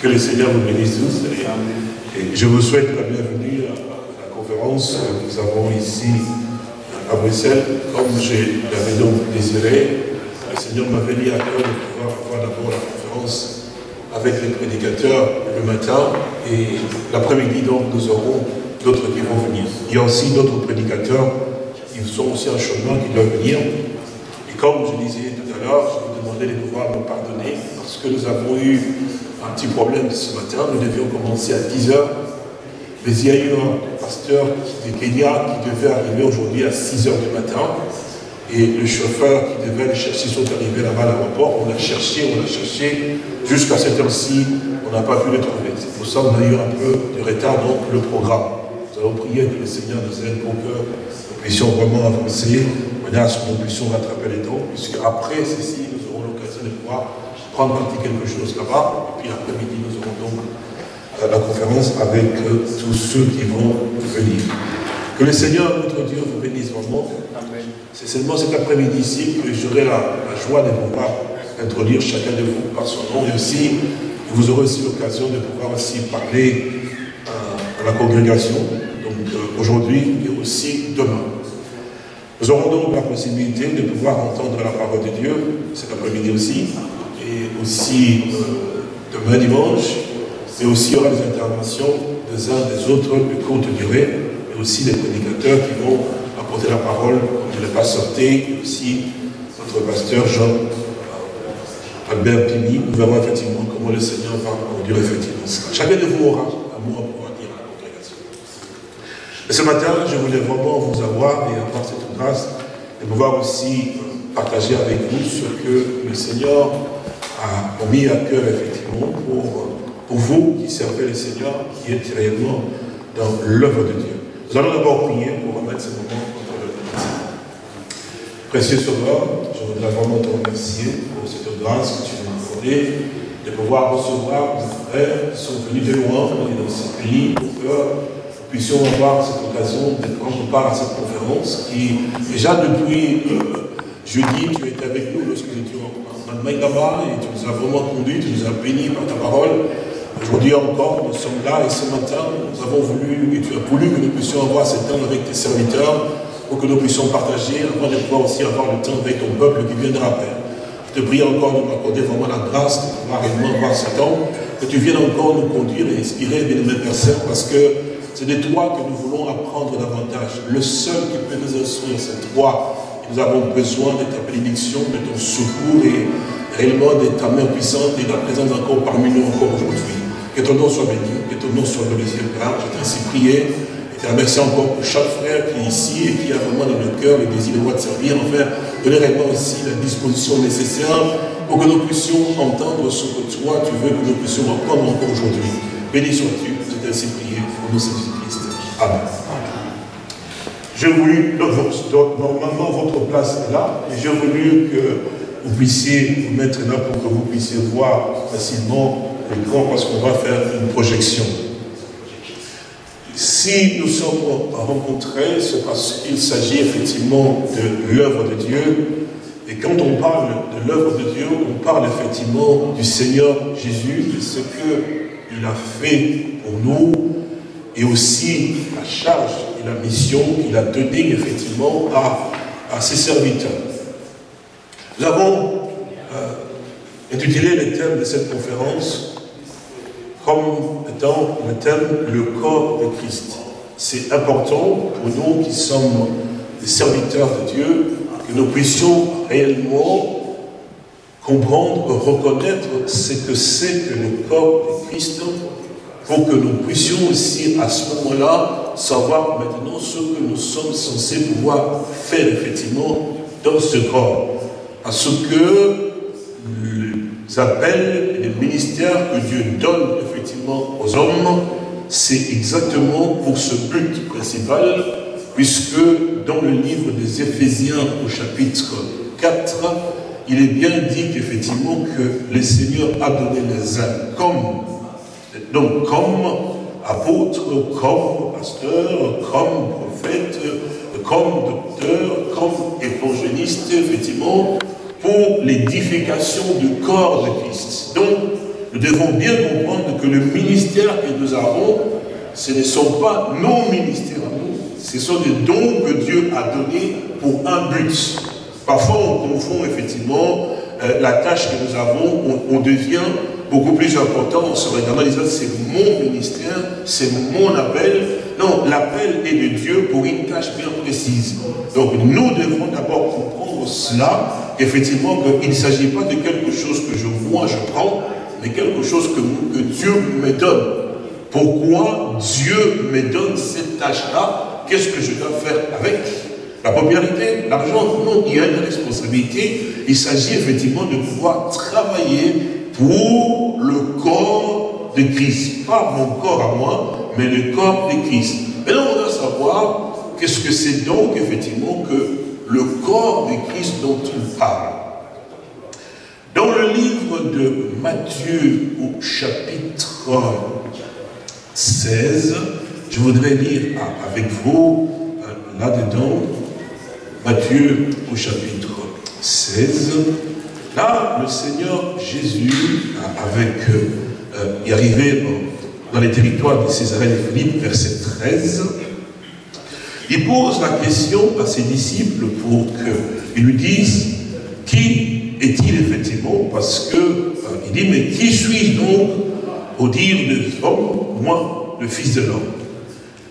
Que le Seigneur vous bénisse tous. Et je vous souhaite la bienvenue à la conférence que nous avons ici à Bruxelles. Comme je l'avais donc désiré, le Seigneur m'avait mis à cœur de pouvoir avoir d'abord la conférence avec les prédicateurs le matin, et l'après-midi, donc, nous aurons d'autres qui vont venir. Il y a aussi d'autres prédicateurs qui sont aussi en chemin, qui doivent venir. Et comme je disais tout à l'heure, je vous demandais de pouvoir me pardonner, parce que nous avons eu un petit problème ce matin. Nous devions commencer à 10 h, mais il y a eu un pasteur de Kenya qui devait arriver aujourd'hui à 6 h du matin, et le chauffeur qui devait aller chercher sont arrivés là-bas à l'aéroport. On l'a cherché, jusqu'à cette heure-ci, on n'a pas pu le trouver. C'est pour ça qu'on a eu un peu de retard dans le programme. Nous allons prier que le Seigneur nous aide pour que nous puissions vraiment avancer, de manière à ce que nous puissions rattraper les temps, puisque après ceci, nous aurons l'occasion de pouvoir prendre partie quelque chose là-bas, et puis l'après-midi, nous aurons donc la conférence avec tous ceux qui vont venir. Que le Seigneur, notre Dieu, vous bénisse vraiment. C'est seulement cet après-midi ici que j'aurai la joie de pouvoir introduire chacun de vous par son nom, et aussi, vous aurez aussi l'occasion de pouvoir aussi parler à la congrégation, donc aujourd'hui et aussi demain. Nous aurons donc la possibilité de pouvoir entendre la parole de Dieu cet après-midi aussi, et aussi demain dimanche, mais aussi il y aura des interventions des uns des autres de courte durée, et aussi des prédicateurs qui vont apporter la parole, comme je l'ai pas sorti, et aussi notre pasteur Jean Albert Pimi. Nous verrons effectivement comment le Seigneur va conduire effectivement cela. Chacun de vous aura un mot à pouvoir dire à la congrégation. Et ce matin, je voulais vraiment vous avoir et avoir cette grâce de pouvoir aussi partager avec vous ce que le Seigneur a mis à cœur effectivement pour vous qui servez le Seigneur, qui êtes réellement dans l'œuvre de Dieu. Nous allons d'abord prier pour remettre ce moment entre le Seigneur. Précieux Sauveur, je voudrais vraiment te remercier pour cette grâce que tu m'as accordée de pouvoir recevoir des frères qui sont venus de loin dans ce pays pour que nous puissions avoir cette occasion de prendre part à cette conférence qui, déjà depuis jeudi, tu étais avec nous lorsque nous étions en Allemagne là-bas, et tu nous as vraiment conduits, tu nous as bénis par ta parole. Aujourd'hui encore, nous sommes là, et ce matin, nous avons voulu, et tu as voulu que nous puissions avoir ce temps avec tes serviteurs, pour que nous puissions partager, avant de pouvoir aussi avoir le temps avec ton peuple qui viendra, Père. Je te prie encore de m'accorder vraiment la grâce de pouvoir réellement avoir ce temps, que tu viennes encore nous conduire et inspirer, bien-aimé Père Saint, parce que c'est de toi que nous voulons apprendre davantage. Le seul qui peut nous instruire, c'est toi. Et nous avons besoin de ta bénédiction, de ton secours et réellement de ta main puissante et de la présence encore parmi nous encore aujourd'hui. Que ton nom soit béni, que ton nom soit glorifié, Père. Je t'ai ainsi prié. Et te remercie encore pour chaque frère qui est ici et qui a vraiment dans le cœur le désir de pouvoir te servir. Enfin, donner réellement aussi la disposition nécessaire pour que nous puissions entendre ce que toi tu veux que nous puissions apprendre encore aujourd'hui. Béni sois-tu, je t'ai ainsi prié au nom de Jésus-Christ. Amen. J'ai voulu, normalement votre place est là, et j'ai voulu que vous puissiez vous mettre là pour que vous puissiez voir facilement l'écran, parce qu'on va faire une projection. Si nous sommes rencontrés, c'est parce qu'il s'agit effectivement de l'œuvre de Dieu. Et quand on parle de l'œuvre de Dieu, on parle effectivement du Seigneur Jésus, de ce qu'il a fait pour nous, et aussi la charge et la mission qu'il a donnée effectivement à ses serviteurs. Nous avons intitulé le thème de cette conférence comme étant le thème « Le corps de Christ ». C'est important pour nous qui sommes des serviteurs de Dieu, que nous puissions réellement comprendre, reconnaître ce que c'est que le corps de Christ, pour que nous puissions aussi à ce moment-là savoir maintenant ce que nous sommes censés pouvoir faire effectivement dans ce corps. Parce que les appels et les ministères que Dieu donne effectivement aux hommes, c'est exactement pour ce but principal, puisque dans le livre des Éphésiens au chapitre 4, il est bien dit qu'effectivement que le Seigneur a donné les uns comme apôtres, comme pasteurs, comme prophètes, comme docteurs, comme évangélistes, effectivement, pour l'édification du corps de Christ. Donc, nous devons bien comprendre que le ministère que nous avons, ce ne sont pas nos ministères à nous, ce sont des dons que Dieu a donnés pour un but. Parfois, on confond effectivement la tâche que nous avons, on devient beaucoup plus important, on se regarde en disant c'est mon ministère, c'est mon appel. Non, l'appel est de Dieu pour une tâche bien précise. Donc nous devons d'abord comprendre cela, effectivement qu'il ne s'agit pas de quelque chose que moi je prends, mais quelque chose que Dieu me donne. Pourquoi Dieu me donne cette tâche-là? Qu'est-ce que je dois faire avec? La popularité, l'argent? Non, il y a une responsabilité. Il s'agit effectivement de pouvoir travailler pour le corps de Christ. Pas mon corps à moi, mais le corps de Christ. Maintenant, on doit savoir qu'est-ce que c'est donc effectivement que le corps de Christ dont il parle. Dans le livre de Matthieu au chapitre 16, je voudrais lire avec vous là-dedans, Matthieu au chapitre 16. Là, le Seigneur Jésus, est arrivé dans les territoires de Césarée de Philippe, verset 13. Il pose la question à ses disciples pour qu'ils lui disent qui est-il effectivement, parce que il dit mais qui suis-je donc au dire des hommes, moi, le Fils de l'homme?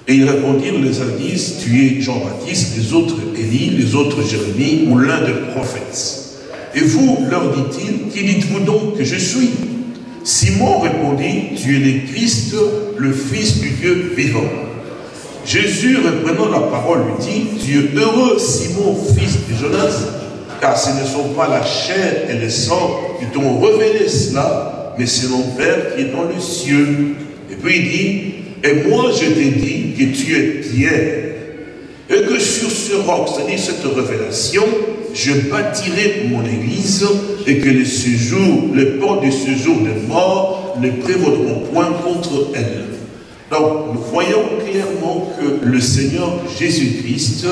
Et ils répondirent, les uns disent, tu es Jean-Baptiste, les autres Élie, les autres Jérémie, ou l'un des prophètes. Et vous, leur dit-il, qui dites-vous donc que je suis? Simon répondit, tu es le Christ, le Fils du Dieu vivant. Jésus, reprenant la parole, lui dit, tu es heureux, Simon, fils de Jonas, car ce ne sont pas la chair et le sang qui t'ont révélé cela, mais c'est mon Père qui est dans les cieux. Et puis il dit, et moi je t'ai dit que tu es Pierre, et que sur ce roc, c'est-à-dire cette révélation, je bâtirai mon église, et que les portes de séjour des morts ne prévaudront point contre elle. Donc, nous voyons clairement que le Seigneur Jésus-Christ,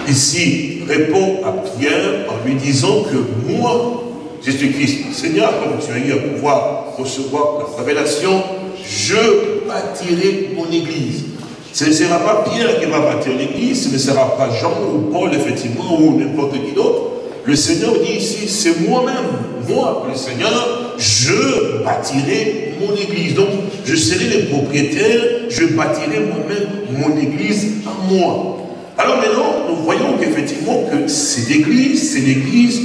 ici, répond à Pierre en lui disant que moi, Jésus-Christ, Seigneur, comme tu as eu à pouvoir recevoir la révélation, je bâtirai mon église. Ce ne sera pas Pierre qui va bâtir l'église, ce ne sera pas Jean ou Paul, effectivement, ou n'importe qui d'autre. Le Seigneur dit ici, c'est moi-même, moi, le Seigneur, je bâtirai mon église. Donc, je serai le propriétaire, je bâtirai moi-même mon église à moi. Alors maintenant, nous voyons qu'effectivement, que cette église, c'est l'église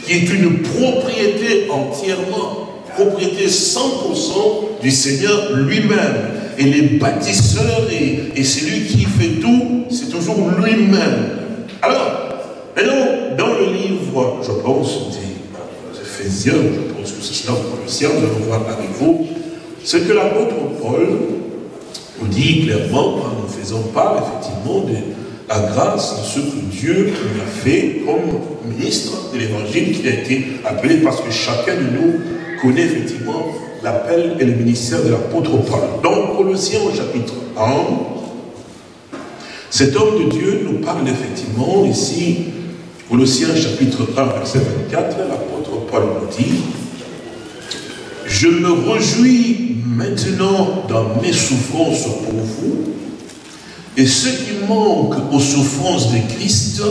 qui est une propriété entièrement, propriété 100% du Seigneur lui-même. Et les bâtisseurs et celui qui fait tout, c'est toujours lui-même. Alors, maintenant, dans le livre, je pense, des Éphésiens, je pense que c'est cela, ou Colossiens, nous allons voir avec vous, ce que l'apôtre Paul nous dit clairement, en nous faisant part, effectivement, de la grâce de ce que Dieu nous a fait comme ministre de l'évangile, qui a été appelé, parce que chacun de nous connaît effectivement l'appel et le ministère de l'apôtre Paul. Dans Colossiens au chapitre 1, cet homme de Dieu nous parle effectivement ici, Colossiens chapitre 1, verset 24, l'apôtre Paul nous dit, « Je me réjouis maintenant dans mes souffrances pour vous, et ce qui manque aux souffrances de Christ,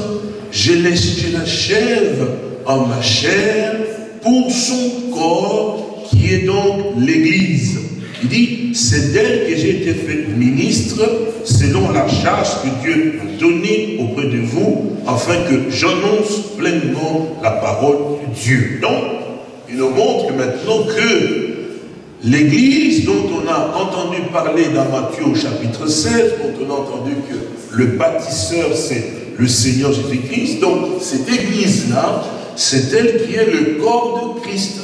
je l'achève en ma chair pour son corps, qui est donc l'Église. » Il dit, c'est d'elle que j'ai été fait ministre, selon la charge que Dieu m'a donnée auprès de vous, afin que j'annonce pleinement la parole de Dieu. Donc, il nous montre maintenant que l'Église dont on a entendu parler dans Matthieu au chapitre 16, dont on a entendu que le bâtisseur c'est le Seigneur Jésus-Christ, donc cette Église-là, c'est elle qui est le corps de Christ.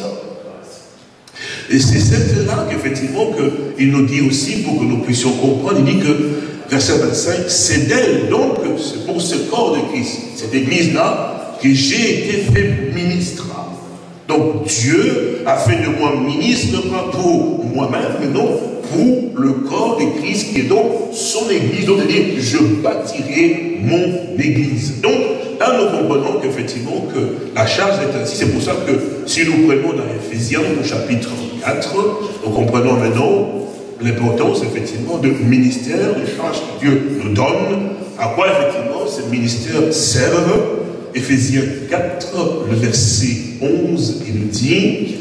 Et c'est celle-là qu'effectivement il nous dit aussi, pour que nous puissions comprendre, il dit que, verset 25, c'est d'elle, donc c'est pour ce corps de Christ, cette Église-là, que j'ai été fait ministre. Donc Dieu a fait de moi ministre, pas pour moi-même, mais non pour le corps de Christ qui est donc son église. Donc il dit, je bâtirai mon église. Donc là nous comprenons qu'effectivement que la charge est ainsi. C'est pour ça que si nous prenons dans Éphésiens au chapitre 4, nous comprenons maintenant l'importance effectivement de ministère, de charge que Dieu nous donne, à quoi effectivement ces ministères servent. Éphésiens 4, le verset 11, il nous dit,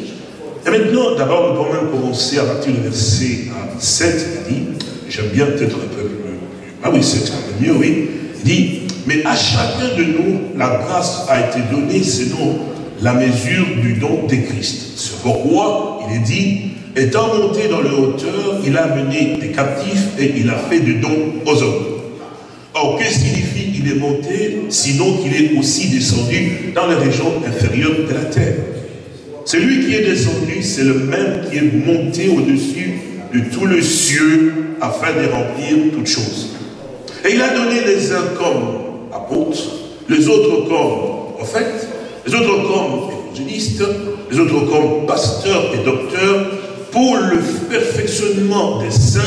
et maintenant d'abord nous pouvons même commencer à partir du verset 7, il dit, j'aime bien peut-être un peu plus, ah oui, 7, un peu mieux, oui, il dit, mais à chacun de nous, la grâce a été donnée selon la mesure du don de Christ. C'est pourquoi il est dit, étant monté dans les hauteurs, il a mené des captifs et il a fait des dons aux hommes. Or, que signifie il est monté, sinon qu'il est aussi descendu dans les régions inférieures de la terre? Celui qui est descendu, c'est le même qui est monté au-dessus de tous les cieux afin de remplir toutes choses. Et il a donné les uns comme apôtres, les autres comme prophètes, les autres comme évangélistes, les autres comme pasteurs et docteurs, pour le perfectionnement des saints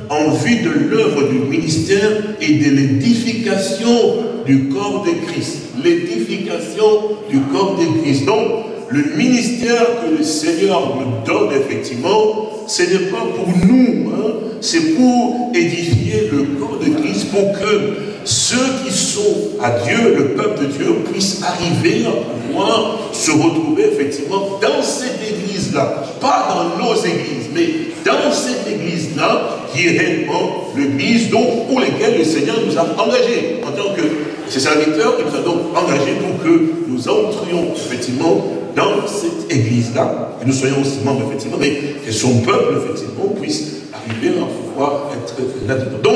en vue de l'œuvre du ministère et de l'édification du corps de Christ. L'édification du corps de Christ. Donc, le ministère que le Seigneur nous donne, effectivement, ce n'est pas pour nous, hein, c'est pour édifier le corps de Christ, pour que ceux qui sont à Dieu, le peuple de Dieu, puissent arriver à pouvoir se retrouver, effectivement, dans cette église-là. Pas dans nos églises, mais dans cette église-là, qui est réellement l'église pour laquelle le Seigneur nous a engagés, en tant que ses serviteurs, il nous a donc engagés pour que nous entrions, effectivement, dans cette église-là, que nous soyons aussi membres, effectivement, mais que son peuple, effectivement, puisse arriver à pouvoir être là-dedans. Donc,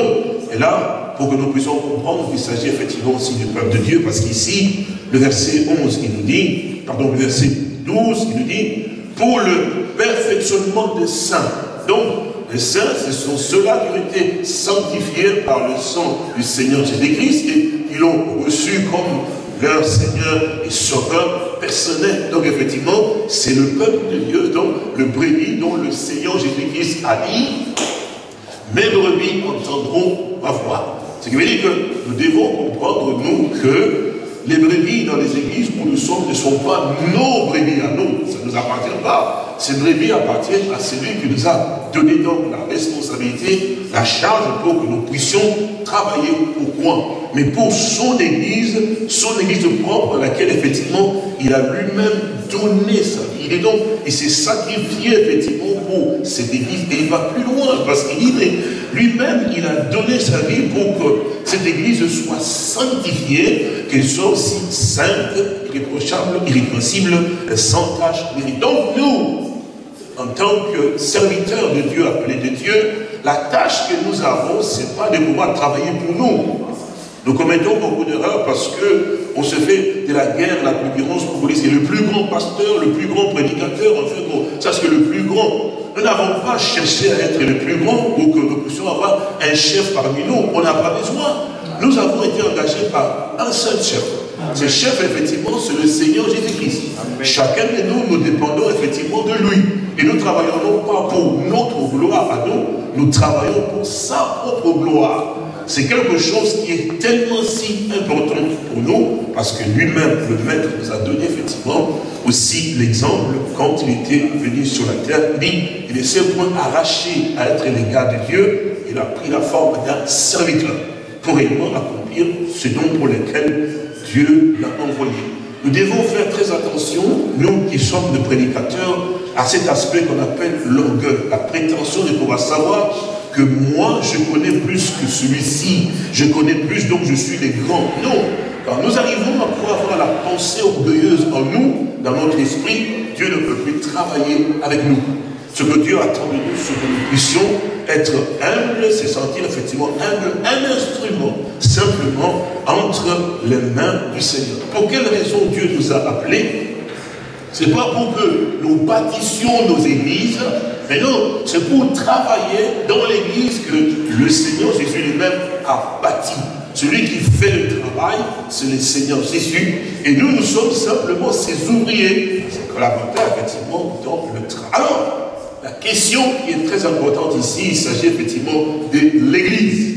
et là, pour que nous puissions comprendre qu'il s'agit effectivement aussi du peuple de Dieu, parce qu'ici, le verset 11, il nous dit, pardon, le verset 12, il nous dit, pour le perfectionnement des saints. Donc, les saints, ce sont ceux-là qui ont été sanctifiés par le sang du Seigneur Jésus-Christ et qui l'ont reçu comme leur Seigneur et Sauveur personnel. Donc effectivement, c'est le peuple de Dieu, donc le brebis dont le Seigneur Jésus-Christ a dit, mes brebis entendront ma voix. Ce qui veut dire que nous devons comprendre, nous, que les brebis dans les églises où nous sommes ne sont pas nos brebis à nous, ça ne nous appartient pas. Ces brebis appartiennent à celui qui nous a donné donc la responsabilité, la charge pour que nous puissions travailler. Pourquoi? Mais pour son église propre, à laquelle effectivement il a lui-même donné sa vie. Il s'est sacrifié effectivement pour cette église et il va plus loin parce qu'il dit, mais lui-même il a donné sa vie pour que cette église soit sanctifiée, qu'elle soit aussi sainte, irréprochable, irrépréhensible, sans tache. Donc nous, en tant que serviteurs de Dieu, appelés de Dieu, la tâche que nous avons, ce n'est pas de pouvoir travailler pour nous. Nous commettons beaucoup d'erreurs parce qu'on se fait de la guerre, la concurrence pour les le plus grand pasteur, le plus grand prédicateur, en fait, on sache que le plus grand. Nous n'avons pas cherché à être le plus grand pour que nous puissions avoir un chef parmi nous. On n'a pas besoin. Nous avons été engagés par un seul chef. Ce chef, effectivement, c'est le Seigneur Jésus-Christ. Chacun de nous, nous dépendons effectivement de lui. Et nous travaillons non pas pour notre gloire à nous, nous travaillons pour sa propre gloire. C'est quelque chose qui est tellement si important pour nous, parce que lui-même, le Maître, nous a donné effectivement aussi l'exemple quand il était venu sur la terre. Il ne s'est point arraché à être l'égal de Dieu, il a pris la forme d'un serviteur pour réellement accomplir ce don pour lequel Dieu l'a envoyé. Nous devons faire très attention, nous qui sommes des prédicateurs, à cet aspect qu'on appelle l'orgueil, la prétention de pouvoir savoir que moi, je connais plus que celui-ci, je connais plus, donc je suis les grands. Non, quand nous arrivons à pouvoir avoir la pensée orgueilleuse en nous, dans notre esprit, Dieu ne peut plus travailler avec nous. Ce que Dieu attend de nous, c'est que nous puissions être humbles, c'est sentir effectivement humble, un instrument, simplement, entre les mains du Seigneur. Pour quelle raison Dieu nous a appelés? Ce n'est pas pour que nous bâtissions nos églises, mais non, c'est pour travailler dans l'église que le Seigneur Jésus lui-même a bâti. Celui qui fait le travail, c'est le Seigneur Jésus. Et nous, nous sommes simplement ses ouvriers, ses collaborateurs, effectivement, dans le travail. Alors, la question qui est très importante ici, il s'agit effectivement de l'Église.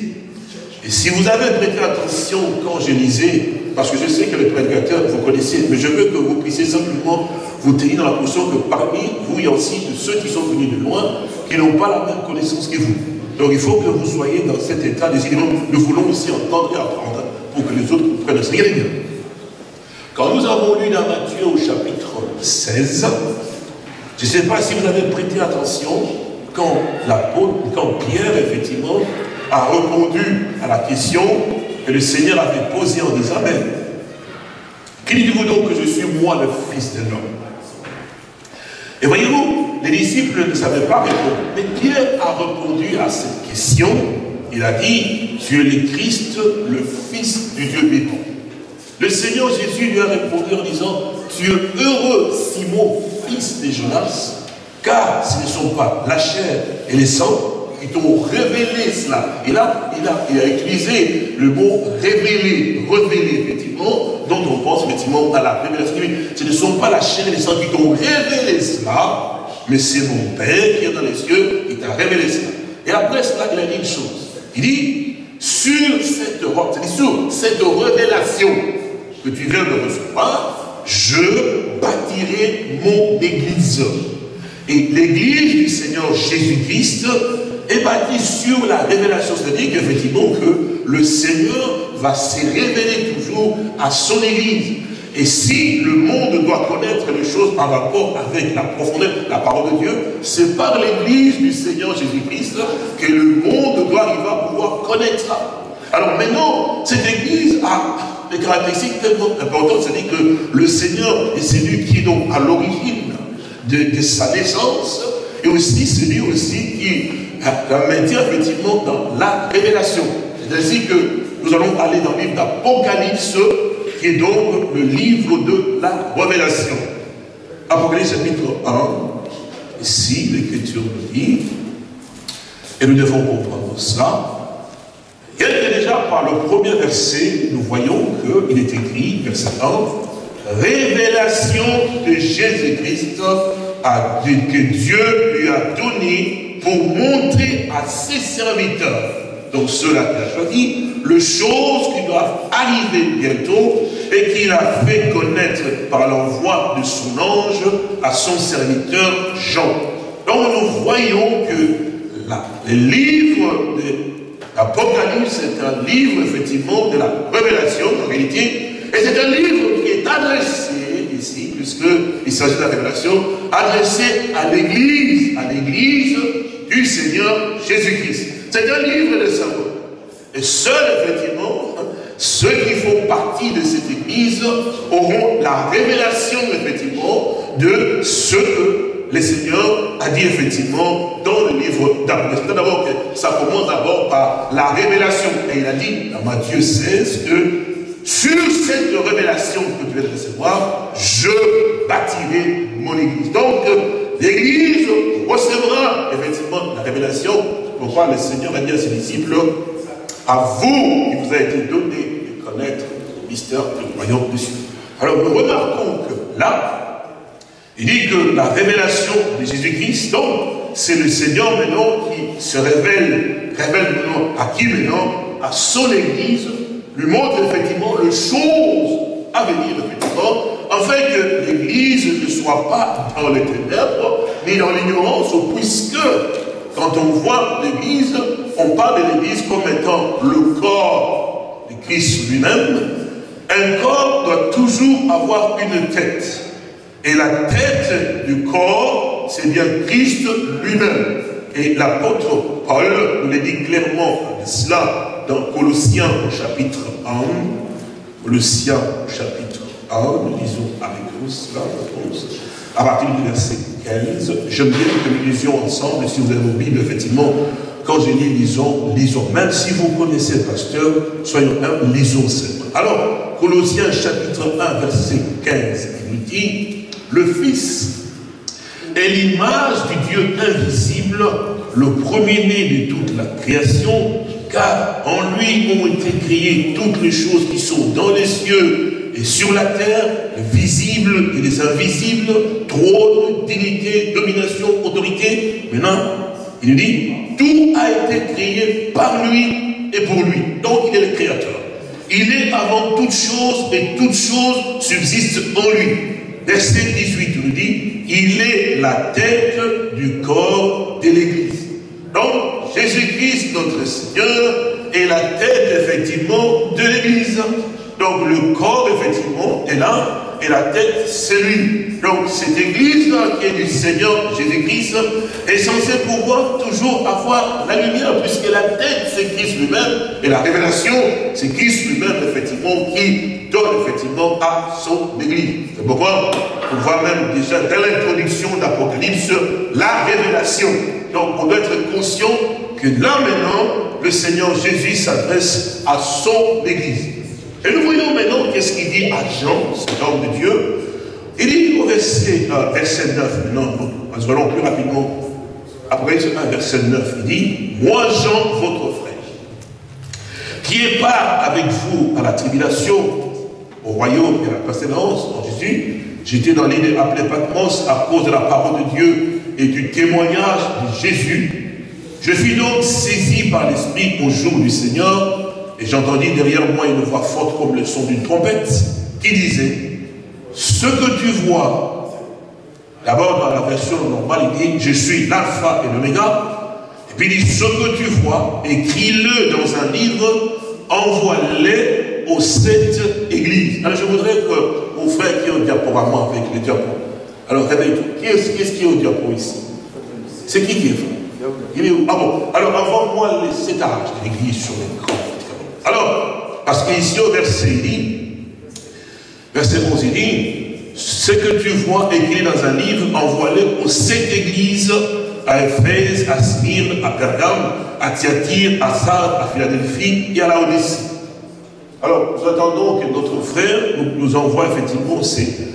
Et si vous avez prêté attention quand je lisais, parce que je sais que les prédicateurs, vous connaissez, mais je veux que vous puissiez simplement vous tenir dans la position que parmi vous, il y a aussi de ceux qui sont venus de loin, qui n'ont pas la même connaissance que vous. Donc il faut que vous soyez dans cet état de dire, nous voulons aussi entendre et apprendre pour que les autres comprennent. Regardez bien. Quand nous avons lu dans Matthieu au chapitre 16, je ne sais pas si vous avez prêté attention quand Pierre, effectivement, a répondu à la question que le Seigneur avait posée en disant, mais qui dites-vous donc que je suis moi le Fils de l'homme? Et voyez-vous, les disciples ne savaient pas répondre. Mais Pierre a répondu à cette question. Il a dit, tu es le Christ, le Fils du Dieu vivant. Le Seigneur Jésus lui a répondu en disant, tu es heureux, Simon, fils de Jonas, car ce ne sont pas la chair et les sangs qui t'ont révélé cela. Et là, il a utilisé le mot révéler, effectivement, dont on pense effectivement à la révélation. Ce ne sont pas la chair et les sangs qui t'ont révélé cela, mais c'est mon Père qui est dans les cieux qui t'a révélé cela. Et après cela, il a dit une chose. Il dit, sur cette roche, c'est-à-dire sur cette révélation que tu viens de recevoir, je bâtirai mon église. Et l'église du Seigneur Jésus-Christ est bâtie sur la révélation. C'est-à-dire qu'effectivement que le Seigneur va se révéler toujours à son église. Et si le monde doit connaître les choses par rapport avec la profondeur, la parole de Dieu, c'est par l'église du Seigneur Jésus-Christ que le monde doit arriver à pouvoir connaître. Alors maintenant, cette église a des caractéristiques tellement importantes, c'est-à-dire que le Seigneur est celui qui est donc à l'origine de sa naissance, et aussi celui aussi qui la maintient effectivement dans la révélation. C'est ainsi que nous allons aller dans le livre d'Apocalypse, qui est donc le livre de la révélation. Apocalypse chapitre 1, ici l'Écriture nous dit, et nous devons comprendre cela. Et déjà par le premier verset, nous voyons qu'il est écrit, verset 1, révélation de Jésus-Christ que Dieu lui a donné pour montrer à ses serviteurs, donc ceux-là qu'il a choisi, les choses qui doivent arriver bientôt et qu'il a fait connaître par l'envoi de son ange à son serviteur Jean. Donc nous voyons que le livre de l'Apocalypse est un livre effectivement de la révélation en réalité, et c'est un livre qui est adressé ici, puisqu'il s'agit de la révélation, adressé à l'église du Seigneur Jésus-Christ. C'est un livre de symboles. Et seuls, effectivement, ceux qui font partie de cette église auront la révélation, effectivement, de ce que le Seigneur a dit, effectivement, dans le livre d'Apocalypse. D'abord, ça commence d'abord par la révélation. Et il a dit, dans Matthieu 16, que sur cette révélation que tu viens de recevoir, je bâtirai mon église. Donc, l'église recevra, effectivement, la révélation. Pourquoi le Seigneur a dit à ses disciples, à vous, il vous a été donné de connaître le mystère du royaume des cieux. Alors nous remarquons que là, il dit que la révélation de Jésus-Christ, donc, c'est le Seigneur maintenant qui se révèle maintenant à qui maintenant? À son église, lui montre effectivement les choses à venir, effectivement, afin que l'église ne soit pas dans les ténèbres, ni dans l'ignorance, puisque quand on voit l'église, on parle de l'église comme étant le corps de Christ lui-même. Un corps doit toujours avoir une tête. Et la tête du corps, c'est bien Christ lui-même. Et l'apôtre Paul nous le dit clairement de cela dans Colossiens chapitre 1. Colossiens chapitre 1, nous lisons avec vous cela, à partir du verset 15. J'aime bien que nous lisions ensemble, si vous avez vos Bibles, effectivement, quand je dis lisons. Même si vous connaissez le pasteur, soyons humbles, lisons seulement. Alors, Colossiens chapitre 1, verset 15, il nous dit, le Fils est l'image du Dieu invisible, le premier-né de toute la création, car en lui ont été créées toutes les choses qui sont dans les cieux et sur la terre, les visibles et les invisibles, trône, dignité, domination, autorité. Maintenant, il nous dit, tout a été créé par lui et pour lui. Donc il est le créateur. Il est avant toute chose et toute chose subsiste en lui. Verset 18 nous dit, il est la tête du corps de l'Église. Donc, Jésus-Christ, notre Seigneur, est la tête, effectivement, de l'Église. Donc, le corps, effectivement, est là, et la tête, c'est lui. Donc, cette Église-là, qui est du Seigneur Jésus-Christ, est censée pouvoir toujours avoir la lumière, puisque la tête, c'est Christ lui-même, et la révélation, c'est Christ lui-même, effectivement, qui donne, effectivement, à son Église. C'est pourquoi on voit même déjà, dans l'introduction d'Apocalypse, la révélation. Donc, on doit être conscient que là, maintenant, le Seigneur Jésus s'adresse à son Église. Et nous voyons maintenant qu'est-ce qu'il dit à Jean, cet homme de Dieu. Il dit au verset 9, maintenant, nous allons plus rapidement, après 1 verset 9, il dit, moi Jean, votre frère, qui est part avec vous à la tribulation, au royaume et à la persévérance en Jésus, j'étais dans l'île appelée Patmos à cause de la parole de Dieu et du témoignage de Jésus. Je fus donc saisi par l'Esprit au jour du Seigneur, et j'entendis derrière moi une voix forte comme le son d'une trompette, qui disait, ce que tu vois, d'abord dans la version normale, il dit, je suis l'alpha et l'oméga, et puis il dit, ce que tu vois, écris-le dans un livre, envoie-le aux 7 églises. Alors je voudrais que mon frère qui est au diapo, à moi avec le diapo, alors réveille-toi, qu'est-ce qui est au diapo ici? C'est qui est frère? Il est où? Ah bon, alors envoie-moi les 7 âges de l'église sur l'écran. Alors, parce qu'ici au verset 11, il dit, ce que tu vois écrit dans un livre, envoie-le aux 7 églises, à Éphèse, à Smyrne, à Pergame, à Thyatire, à Sardes, à Philadelphie et à Laodicée. Alors, nous attendons que notre frère nous envoie effectivement ces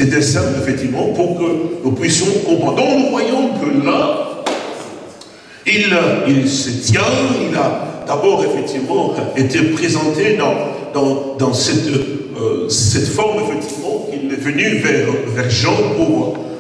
dessins, effectivement, pour que nous puissions comprendre. Donc, nous voyons que là, il se tient, il a d'abord, effectivement, été présenté dans cette forme, effectivement, qu'il est venu vers Jean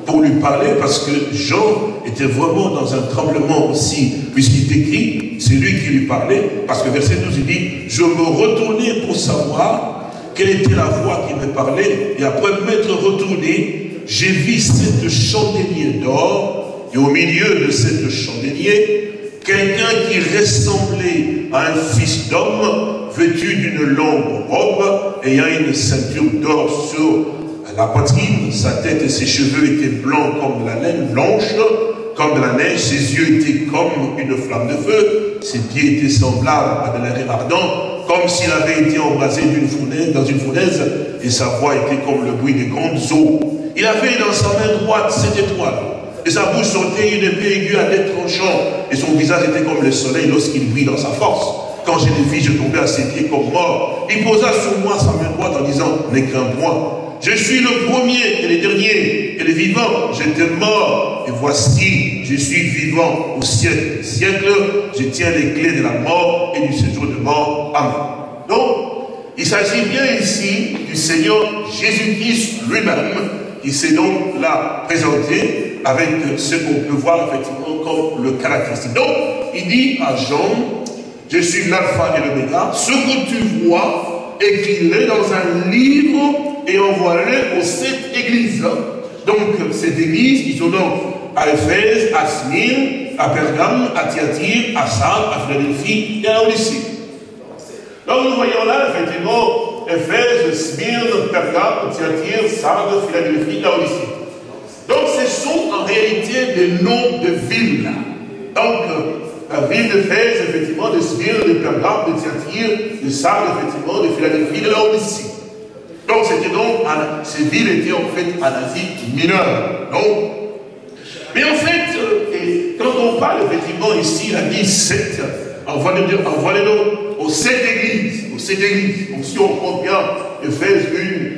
pour lui parler, parce que Jean était vraiment dans un tremblement aussi, puisqu'il décrit, c'est lui qui lui parlait, parce que verset 12, il dit, je me retournai pour savoir quelle était la voix qui me parlait, et après m'être retourné, j'ai vu 7 chandeliers d'or, et au milieu de 7 chandeliers, quelqu'un qui ressemblait à un fils d'homme, vêtu d'une longue robe, ayant une ceinture d'or sur la poitrine, sa tête et ses cheveux étaient blancs comme de la laine, blanche, comme de la neige, ses yeux étaient comme une flamme de feu, ses pieds étaient semblables à de l'air ardent, comme s'il avait été embrasé dans une fournaise, et sa voix était comme le bruit des grandes eaux. Il avait dans sa main droite 7 étoiles, et sa bouche sortait une épée aiguë à dents tranchant, et son visage était comme le soleil lorsqu'il brille dans sa force. Quand je l'ai vu, je tombais à ses pieds comme mort. Il posa sur moi sa main droite en disant, n'aie craint point. Je suis le premier et le dernier et le vivant. J'étais mort et voici, je suis vivant au siècle des siècles. Je tiens les clés de la mort et du séjour de mort. Amen. Donc, il s'agit bien ici du Seigneur Jésus-Christ lui-même qui s'est donc là présenté avec ce qu'on peut voir effectivement comme le caractéristique. Donc, il dit à Jean, je suis l'alpha et l'oméga, ce que tu vois, écris-le dans un livre et envoie-le aux 7 églises. Donc, cette église, ils sont donc à Éphèse, à Smyrne, à Pergame, à Thyatire, à Sardes, à Philadelphie et à Laodicée. Donc, nous voyons là, effectivement, Éphèse, Smyrne, Pergame, Thyatire, Sardes, Philadelphie et Laodicée. Donc, ce sont en réalité des noms de villes. Donc, la ville d'Éphèse, effectivement, de Smyrne, de Pergame, de Thyatire, de Sardes, effectivement, de Philadelphie et de Laodicée. Donc, c'était donc, ces villes étaient en fait en Asie mineure. Donc, mais en fait, quand on parle effectivement ici, il a dit 7, envoie-les-nous aux 7 églises, aux 7 églises. Donc, si on compte bien, Éphèse,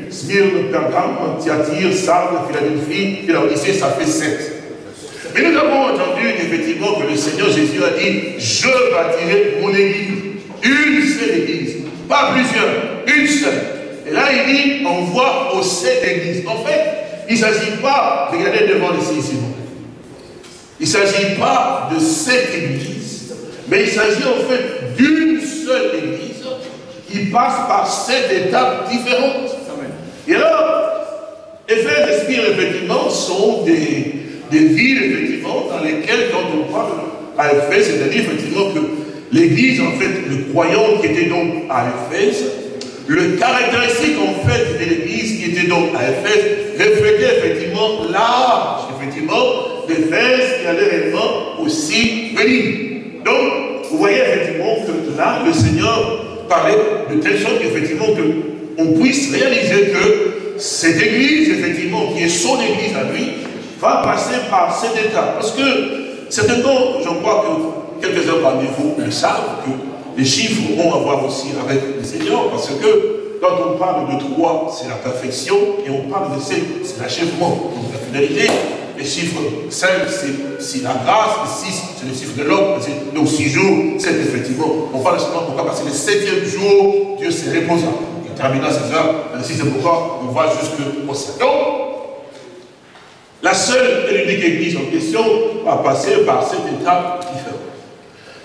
1, Smyrne, Pergame, Thyatire, Sardes, Philadelphie et Laodicée, ça fait 7. Mais nous avons entendu effectivement que le Seigneur Jésus a dit, je bâtirai mon église. Une seule église. Pas plusieurs. Une seule. Et là, il dit, on voit aux 7 églises. En fait, il ne s'agit pas, regardez devant ici, s'il vous plaît. Il ne s'agit pas de 7 églises, mais il s'agit en fait d'une seule église qui passe par 7 étapes différentes. Amen. Et alors, Éphèse et Smyrne, effectivement, sont des villes, effectivement, dans lesquelles, quand on parle à Éphèse, c'est-à-dire, effectivement, que l'église, en fait, le croyant qui était donc à Éphèse, le caractéristique, en fait, de l'église qui était donc à Éphèse, reflétait, effectivement, l'âge, effectivement, d'Éphèse qui allait réellement aussi venir. Donc, vous voyez, effectivement, que là, le Seigneur parlait de telle sorte, effectivement, qu'on puisse réaliser que cette église, effectivement, qui est son église à lui, va passer par cette étape. Parce que, certainement, je crois que quelques-uns parmi vous le savent, que les chiffres vont avoir aussi avec le Seigneur, parce que quand on parle de 3, c'est la perfection, et on parle de 7, c'est l'achèvement, donc la finalité. Les chiffres 5, c'est la grâce, et 6, c'est le chiffre de l'homme, donc 6 jours, 7, effectivement. On parle seulement pourquoi, parce que le 7e jour, Dieu s'est reposé. Il termina ses heures, ainsi c'est pourquoi on va jusqu'au 7. Donc, la seule et l'unique église en question va passer par cette étape différente.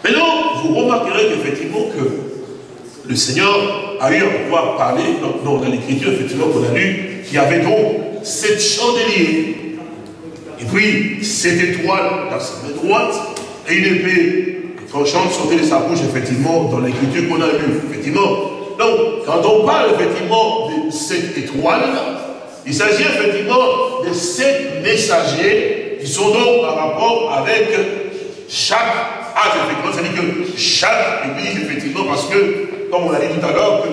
Maintenant, vous remarquerez qu'effectivement que le Seigneur a eu à pouvoir parler dans l'écriture, effectivement, qu'on a lu, qu'il y avait donc 7 chandeliers, et puis 7 étoiles dans sa main droite, et une épée tranchante sortait de sa bouche, effectivement, dans l'écriture qu'on a lue, effectivement. Donc, quand on parle, effectivement, de 7 étoiles, il s'agit, effectivement, de 7 messagers qui sont donc en rapport avec chaque âge, effectivement, c'est-à-dire que chaque église, effectivement, parce que, comme on l'a dit tout à l'heure,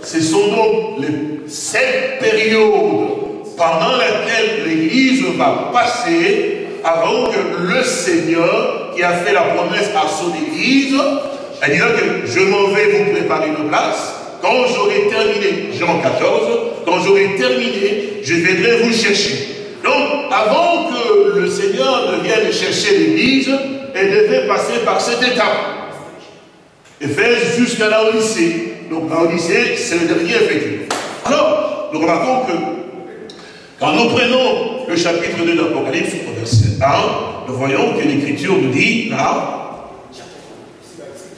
ce sont donc les 7 périodes pendant lesquelles l'église va passer avant que le Seigneur, qui a fait la promesse à son église, elle dira que je m'en vais vous préparer une place. Quand j'aurai terminé, Jean 14, quand j'aurai terminé, je viendrai vous chercher. Donc, avant que le Seigneur ne vienne chercher l'église, elle devait passer par cette étape. Éphèse jusqu'à la Odyssée. Donc, la Odyssée, c'est le dernier, effectivement. Alors, nous remarquons que quand nous prenons le chapitre 2 de l'Apocalypse, au verset 1, nous voyons que l'Écriture nous dit, là,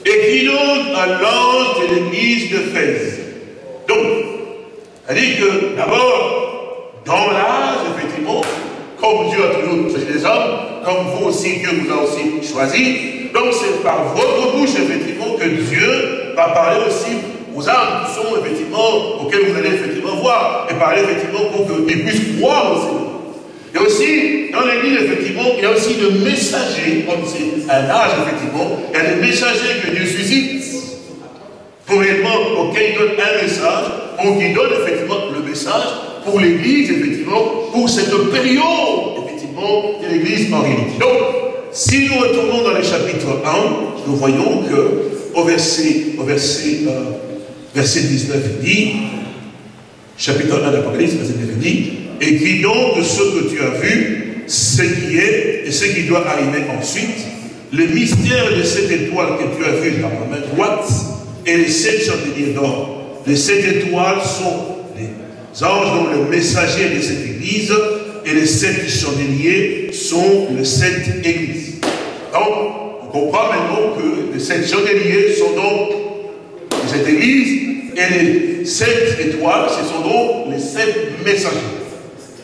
écrit donc à l'ange de l'église d'Éphèse. Donc, c'est-à-dire que, d'abord, dans l'âge, effectivement, comme Dieu a toujours choisi les hommes, comme vous aussi, Dieu vous a aussi choisi, donc c'est par votre bouche, effectivement, que Dieu va parler aussi aux âmes qui sont, effectivement, auxquelles vous allez, effectivement, voir, et parler, effectivement, pour qu'ils puissent croire au Seigneur. Et aussi, dans l'église, effectivement, il y a aussi de messagers, comme c'est un âge, effectivement, il y a des messagers que Dieu suscite pour réellement, auxquels il donne un message, ou qui donne, effectivement, le message pour l'église, effectivement, pour cette période, effectivement, de l'église en réalité. Donc, si nous retournons dans le chapitre 1, nous voyons que au verset 19, il dit, chapitre 1 d'Apocalypse, verset 19, il dit, écris donc ce que tu as vu, ce qui est et ce qui doit arriver ensuite, le mystère de cette étoile que tu as vu dans la main droite et les 7 chandeliers d'or. Les 7 étoiles sont les anges, donc le messager de cette église, et les 7 chandeliers sont les 7 églises. Donc, on comprend maintenant que les 7 chandeliers sont donc cette église, et les 7 étoiles, ce sont donc les 7 messagers.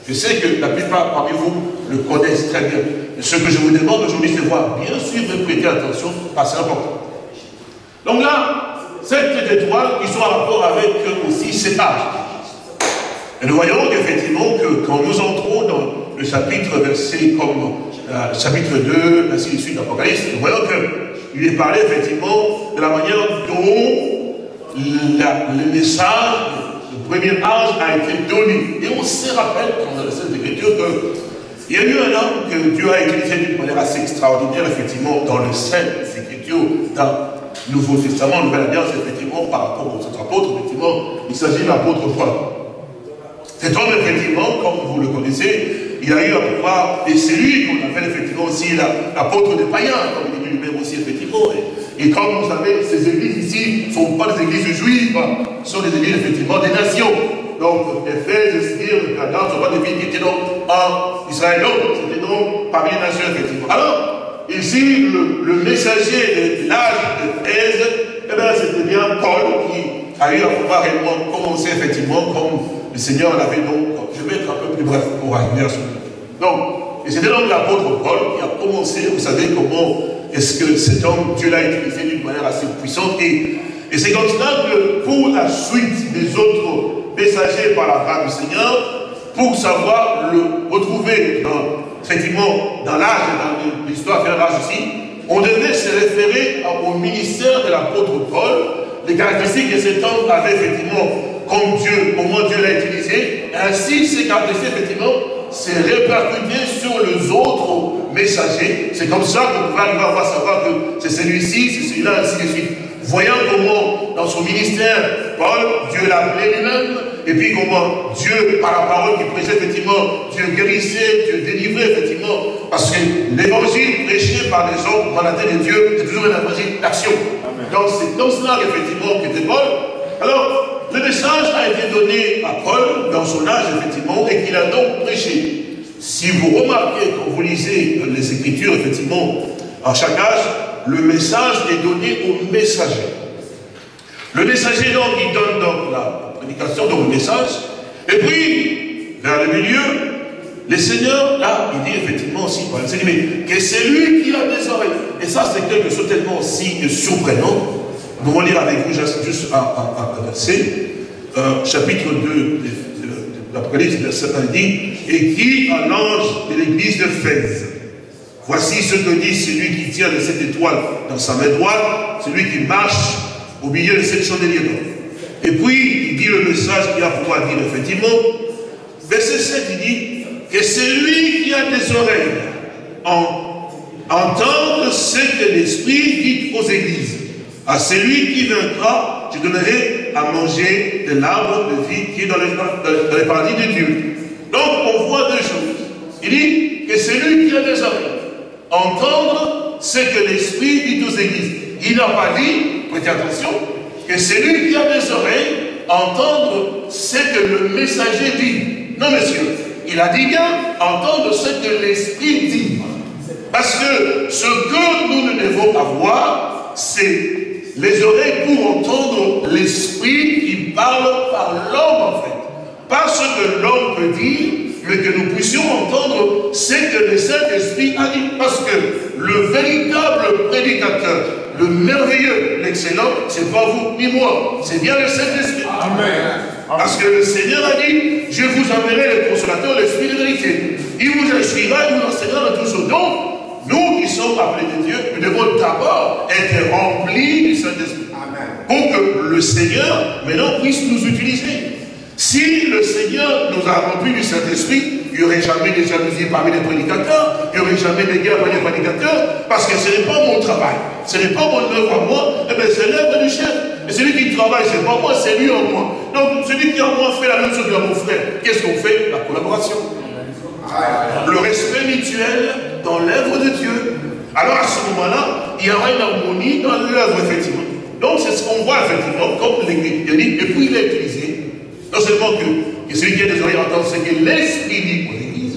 Je sais que la plupart parmi vous le connaissent très bien. Ce que je vous demande aujourd'hui, c'est de voir, bien sûr, de prêter attention, parce que c'est important. Donc là, 7 étoiles qui sont en rapport avec aussi cet âge. Et nous voyons qu'effectivement, que quand nous entrons dans le chapitre verset comme chapitre 2, ainsi de suite d'Apocalypse, nous voyons qu'il est parlé effectivement de la manière dont le message, le premier âge a été donné. Et on se rappelle, dans la Sainte Écriture, qu'il y a eu un homme que Dieu a utilisé d'une manière assez extraordinaire, effectivement, dans le Sainte Écriture, dans le Nouveau Testament, Nouvelle Alliance, effectivement, par rapport aux autres apôtres, effectivement, il s'agit de l'apôtre Paul. Cet homme, effectivement, comme vous le connaissez, il a eu à pouvoir, et c'est lui qu'on appelle effectivement effectivement aussi l'apôtre des païens, comme il dit lui-même aussi, effectivement. Et comme vous savez, ces églises ici ne sont pas des églises juives, ce sont des églises, effectivement, des nations. Donc, Éphèse, Smyrne, Cadence, ce sont pas des villes qui étaient donc en Israël, c'était donc parmi les nations, effectivement. Alors, ici, le messager de l'âge d'Éphèse, eh bien, c'était bien Paul qui a eu à pouvoir réellement commencer, effectivement, comme le Seigneur l'avait donc. Je vais être un peu plus bref pour arriver à ce point. Donc, et c'était donc l'apôtre Paul qui a commencé, vous savez comment est-ce que cet homme, Dieu l'a utilisé d'une manière assez puissante. Et c'est comme cela que pour la suite des autres messagers par la grâce du Seigneur, pour savoir le retrouver effectivement dans l'âge, dans l'histoire de l'âge aussi, on devait se référer au ministère de l'apôtre Paul, les caractéristiques que cet homme avait effectivement comme Dieu, comment Dieu l'a utilisé, ainsi ces caractéristiques effectivement s'est répercuté sur les autres messagers. C'est comme ça qu'on va arriver à savoir que c'est celui-ci, c'est celui-là, ainsi de suite. Voyant comment, dans son ministère, Paul, Dieu l'appelait lui-même, et puis comment Dieu, par la parole qu'il prêchait, effectivement, Dieu guérissait, Dieu délivrait, effectivement, parce que l'évangile prêché par les hommes, mandatés de Dieu, c'est toujours un évangile d'action. Donc c'est dans cela, effectivement, qu'était Paul. Alors, le message a été donné à Paul, dans son âge, effectivement, et qu'il a donc prêché. Si vous remarquez, quand vous lisez les Écritures, effectivement, à chaque âge, le message est donné au messager. Le messager, donc, il donne donc la prédication, donc le message. Et puis, vers le milieu, le Seigneur, là, il dit effectivement aussi, il dit, mais que c'est lui qui a des oreilles. Et ça, c'est quelque chose tellement aussi surprenant. Nous allons lire avec vous juste un verset, chapitre 2 de l'Apocalypse, verset 1, il dit, et qui à l'ange de l'église d'Éphèse. Voici ce que dit celui qui tient les 7 étoiles dans sa main droite, celui qui marche au milieu de 7 chandeliers d'or. Et puis, il dit le message qu'il a pour moi dire, effectivement. Verset 7, il dit que celui qui a des oreilles entende ce que l'Esprit dit aux églises. À celui qui vaincra, je donnerai à manger de l'arbre de vie qui est dans les paradis de Dieu. Donc, on voit deux choses. Il dit que celui qui a des oreilles entendre ce que l'Esprit dit aux églises. Il n'a pas dit, prêtez attention, que celui qui a des oreilles entendre ce que le messager dit. Non, monsieur. Il a dit bien entendre ce que l'Esprit dit. Parce que ce que nous ne devons avoir, c'est les oreilles pour entendre l'Esprit qui parle par l'homme, en fait. Pas ce que l'homme peut dire, mais que nous puissions entendre ce que le Saint-Esprit a dit. Parce que le véritable prédicateur, le merveilleux, l'excellent, c'est pas vous ni moi, c'est bien le Saint-Esprit. Amen. Parce que le Seigneur a dit, je vous enverrai le consolateur, l'Esprit de vérité. Il vous instruira, il vous enseignera de tout ce. Donc, nous qui sommes appelés de Dieu, nous devons d'abord être remplis du Saint-Esprit. Pour que le Seigneur, maintenant, puisse nous utiliser. Si le Seigneur nous a remplis du Saint-Esprit, il n'y aurait jamais de jalousie parmi les prédicateurs, il n'y aurait jamais de guerre parmi les prédicateurs, parce que ce n'est pas mon travail, ce n'est pas mon œuvre à moi, c'est l'œuvre du chef. Et celui qui travaille, ce n'est pas moi, c'est lui en moi. Donc, celui qui en moi fait la même chose que mon frère. Qu'est-ce qu'on fait? La collaboration. Le respect mutuel dans l'œuvre de Dieu. Alors, à ce moment-là, il y aura une harmonie dans l'œuvre, effectivement. Donc, c'est ce qu'on voit, effectivement, comme l'Église dit, et puis il a utilisé, non seulement que celui qui a des oreilles entend ce que l'Esprit dit aux églises,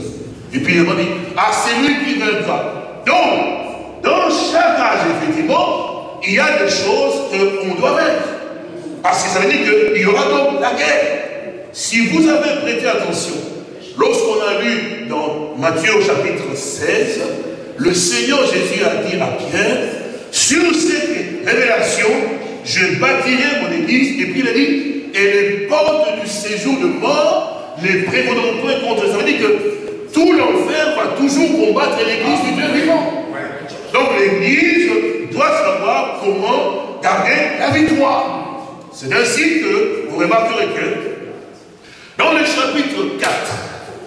et puis il a dit, à celui qui vaincra. Donc, dans chaque âge, effectivement, il y a des choses qu'on doit vaincre. Parce que ça veut dire qu'il y aura donc la guerre. Si vous avez prêté attention, lorsqu'on a lu dans Matthieu au chapitre 16, le Seigneur Jésus a dit à Pierre, sur cette révélation, je bâtirai mon église, et puis il a dit, et les portes du séjour de mort ne prévaudront point contre. Ça veut dire que tout l'enfer va toujours combattre l'église du Dieu vivant. Donc l'église doit savoir comment garder la victoire. C'est ainsi que vous remarquerez que dans le chapitre 4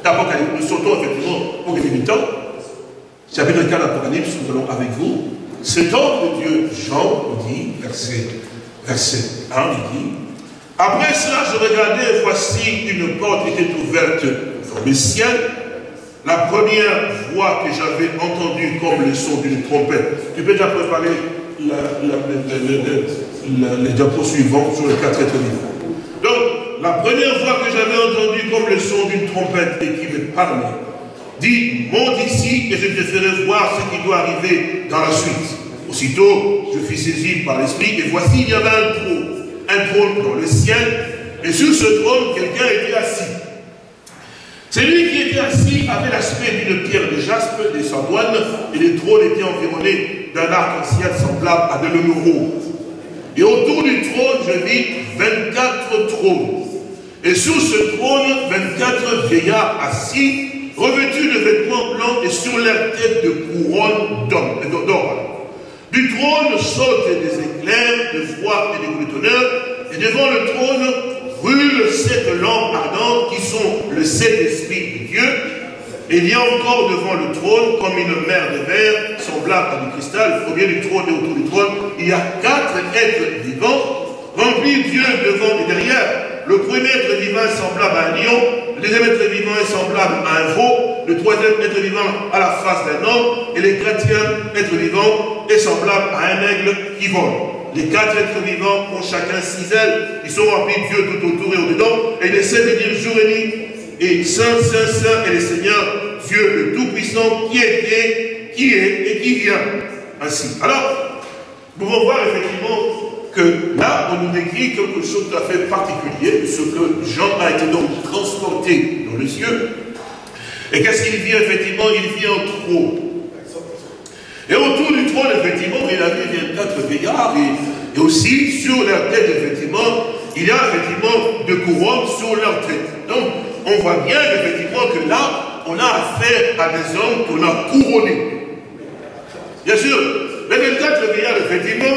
d'Apocalypse, nous sautons effectivement pour gagner du temps, chapitre 4 d'Apocalypse, nous allons avec vous. Cet homme de Dieu, Jean, dit, verset 1, il dit, après cela, je regardais, voici une porte était ouverte dans le ciel. La première voix que j'avais entendue comme le son d'une trompette. Tu peux déjà préparer les diapos suivants sur les 4 êtres vivants. Donc, la première fois que j'avais entendu comme le son d'une trompette et qui me parlait, dit, monte ici et je te ferai voir ce qui doit arriver dans la suite. Aussitôt, je fus saisi par l'esprit et voici, il y avait un trône dans le ciel et sur ce trône, quelqu'un était assis. Celui qui était assis avait l'aspect d'une pierre de jaspe, de sardoine, et le trône était environné d'un arc-en-ciel semblable à de l'émeraude. Et autour du trône, je vis 24 trônes. Et sur ce trône, 24 vieillards assis, revêtus de vêtements blancs et sur leur tête de couronnes d'or. Du trône sautent des éclairs de froid et des coups de tonnerre, et devant le trône brûlent 7 lampes ardentes qui sont le 7 esprits de Dieu. Et il y a encore devant le trône, comme une mer de verre, semblable à du cristal, au milieu du trône et autour du trône, il y a 4 êtres vivants, remplis Dieu devant et derrière. Le premier être vivant est semblable à un lion, le deuxième être vivant est semblable à un veau, le troisième être vivant à la face d'un homme, et le quatrième être vivant est semblable à un aigle qui vole. Les 4 êtres vivants ont chacun 6 ailes, ils sont remplis de Dieu tout autour et au-dedans, et ils essaient de dire jour et nuit, et Saint, Saint, Saint est le Seigneur, Dieu le Tout-Puissant, qui était, qui est et qui vient. Ainsi. Alors, nous pouvons voir effectivement que là, on nous décrit quelque chose tout à fait particulier, ce que Jean a été donc transporté dans les cieux. Et qu'est-ce qu'il vit effectivement? Il vit en trône. Et autour du trône, effectivement, il a vu 24 vieillards, et aussi sur leur tête, effectivement, il y a effectivement de couronnes sur leur tête. Donc, on voit bien effectivement que là, on a affaire à des hommes qu'on a couronnés. Bien sûr, les 24 vieillards, effectivement,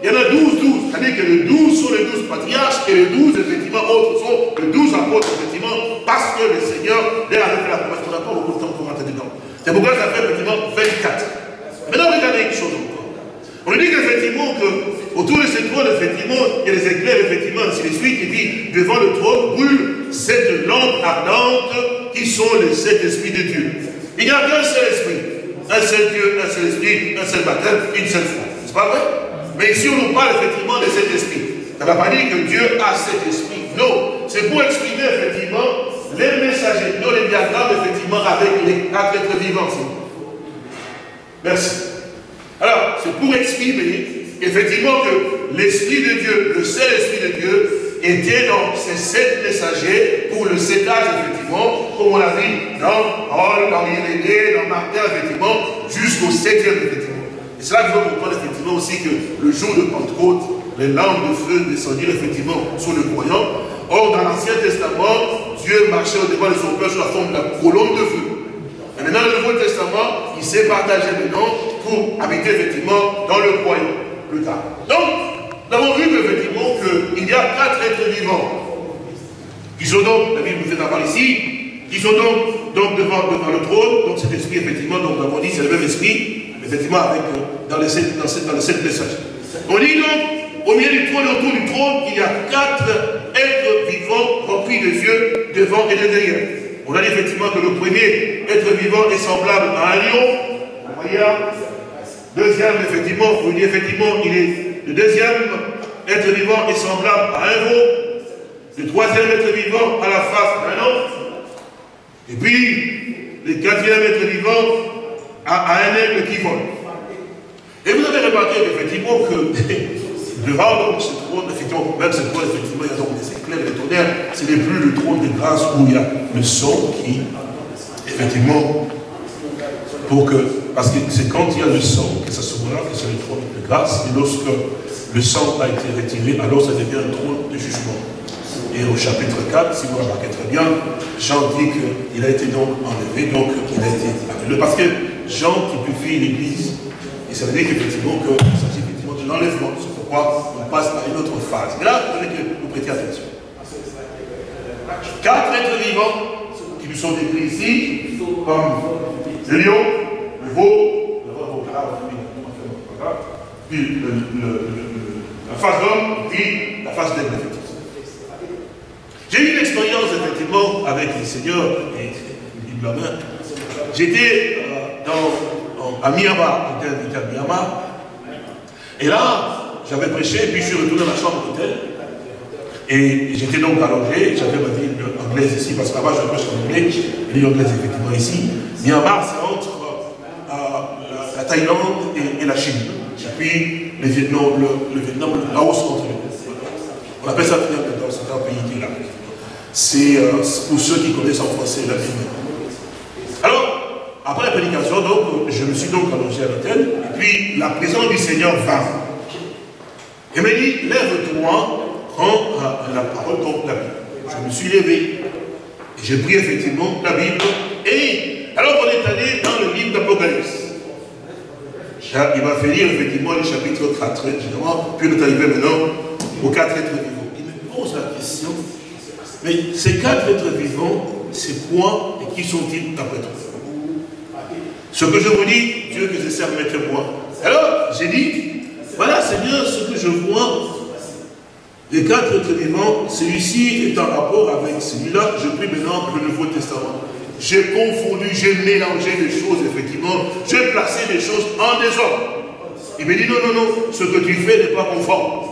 il y en a 12, c'est-à-dire que les 12 sont les 12 patriarches et les 12, effectivement, autres sont les 12 apôtres, effectivement, parce que le Seigneur leur a fait la promesse. On n'a pas beaucoup de temps pour rentrer dedans. C'est pourquoi ça fait effectivement 24. Maintenant, regardez une chose encore. On nous dit qu'effectivement, autour de ce trône, effectivement, il y a des éclairs, effectivement, ainsi de suite, et puis devant le trône brûlent 7 lampes ardentes qui sont les 7 esprits de Dieu. Il n'y a qu'un seul esprit, un seul Dieu, un seul esprit, un seul baptême, une seule foi. C'est pas vrai? Mais ici, on nous parle effectivement de cet esprit. Ça ne va pas dire que Dieu a cet esprit. Non, c'est pour exprimer effectivement les messagers, non les diagrammes, effectivement, avec les 4 êtres vivants. Merci. Alors, c'est pour exprimer effectivement que l'Esprit de Dieu, le seul Esprit de Dieu, était dans ces 7 messagers pour le 7 âge, effectivement, comme on l'a vu dans Paul, dans Irénée, dans Martin, effectivement, jusqu'au 7e, effectivement. Et c'est là qu'il faut comprendre, effectivement, aussi que le jour de Pentecôte, les lampes de feu descendirent, effectivement, sur le croyant. Or, dans l'Ancien Testament, Dieu marchait au devant de son peuple sous la forme de la colonne de feu. Et maintenant, le Nouveau Testament, il s'est partagé maintenant pour habiter effectivement dans le royaume plus tard. Donc, nous avons vu qu'effectivement qu'il y a 4 êtres vivants qui sont donc, la Bible nous fait avoir ici, qui sont donc devant le trône. Donc cet esprit, effectivement, donc nous avons dit, c'est le même esprit, effectivement, avec, dans les 7 messages. On dit donc, au milieu du trône et autour du trône, il y a 4 êtres vivants remplis de yeux devant et de derrière. On a dit effectivement que le premier être vivant est semblable à un lion. Vous voyez là. Deuxième, effectivement, on dit effectivement, le deuxième être vivant est semblable à un veau. Le troisième être vivant à la face d'un homme. Et puis, le 4e être vivant à un aigle qui vole. Et vous avez remarqué effectivement que devant donc, ce trône, effectivement, même ce trône, effectivement, il y a donc des éclairs, des tonnerres, ce n'est plus le trône de grâce où il y a le son qui, effectivement, parce que c'est quand il y a le sang que ça se voit que c'est le trône de grâce, et lorsque le sang a été retiré, alors ça devient un trône de jugement. Et au chapitre 4, si vous remarquez très bien, Jean dit qu'il a été donc enlevé, donc il a été appelé. Parce que Jean typifie l'Église, et ça veut dire qu'effectivement, qu'il s'agit effectivement de l'enlèvement. C'est pourquoi on passe à une autre phase. Mais là, il faudrait que vous prêtiez attention. 4 êtres vivants qui nous sont décrits ici, comme le lion, le veau, puis la face d'homme, puis la face d'aigle. J'ai eu une expérience effectivement avec le Seigneur et la main. J'étais en à Myanmar, j'étais invité à Myanmar. Et là, j'avais prêché, et puis je suis retourné dans la chambre d'hôtel. Et j'étais donc allongé, j'avais ma ville anglaise ici, parce qu'avant je prêche en anglais, l'île anglaise effectivement ici. Myanmar, c'est entre la Thaïlande et la Chine. Et puis le Vietnam, le Laos entre les deux. On appelle ça le Laos, c'est un pays qui est là. C'est pour ceux qui connaissent en français la Bible. Alors, après la prédication, donc, je me suis donc allongé à l'hôtel, et puis la présence du Seigneur vint. Il m'a dit, lève-toi, prends la parole contre la Bible. Je me suis levé, et j'ai pris effectivement la Bible, et alors on est allé dans le livre d'Apocalypse. Il m'a fait lire effectivement le chapitre 4, évidemment, puis on est arrivé maintenant aux 4 êtres vivants. Il me pose la question, mais ces 4 êtres vivants, c'est quoi et qui sont-ils d'après toi? Ce que je vous dis, Dieu que je sers, mettez-moi. Alors, j'ai dit, voilà Seigneur, ce que je vois, les 4 êtres vivants, celui-ci est en rapport avec celui-là, je prie maintenant le Nouveau Testament. J'ai confondu, j'ai mélangé des choses, effectivement, j'ai placé des choses en désordre. Il me dit, non, non, non, ce que tu fais n'est pas conforme.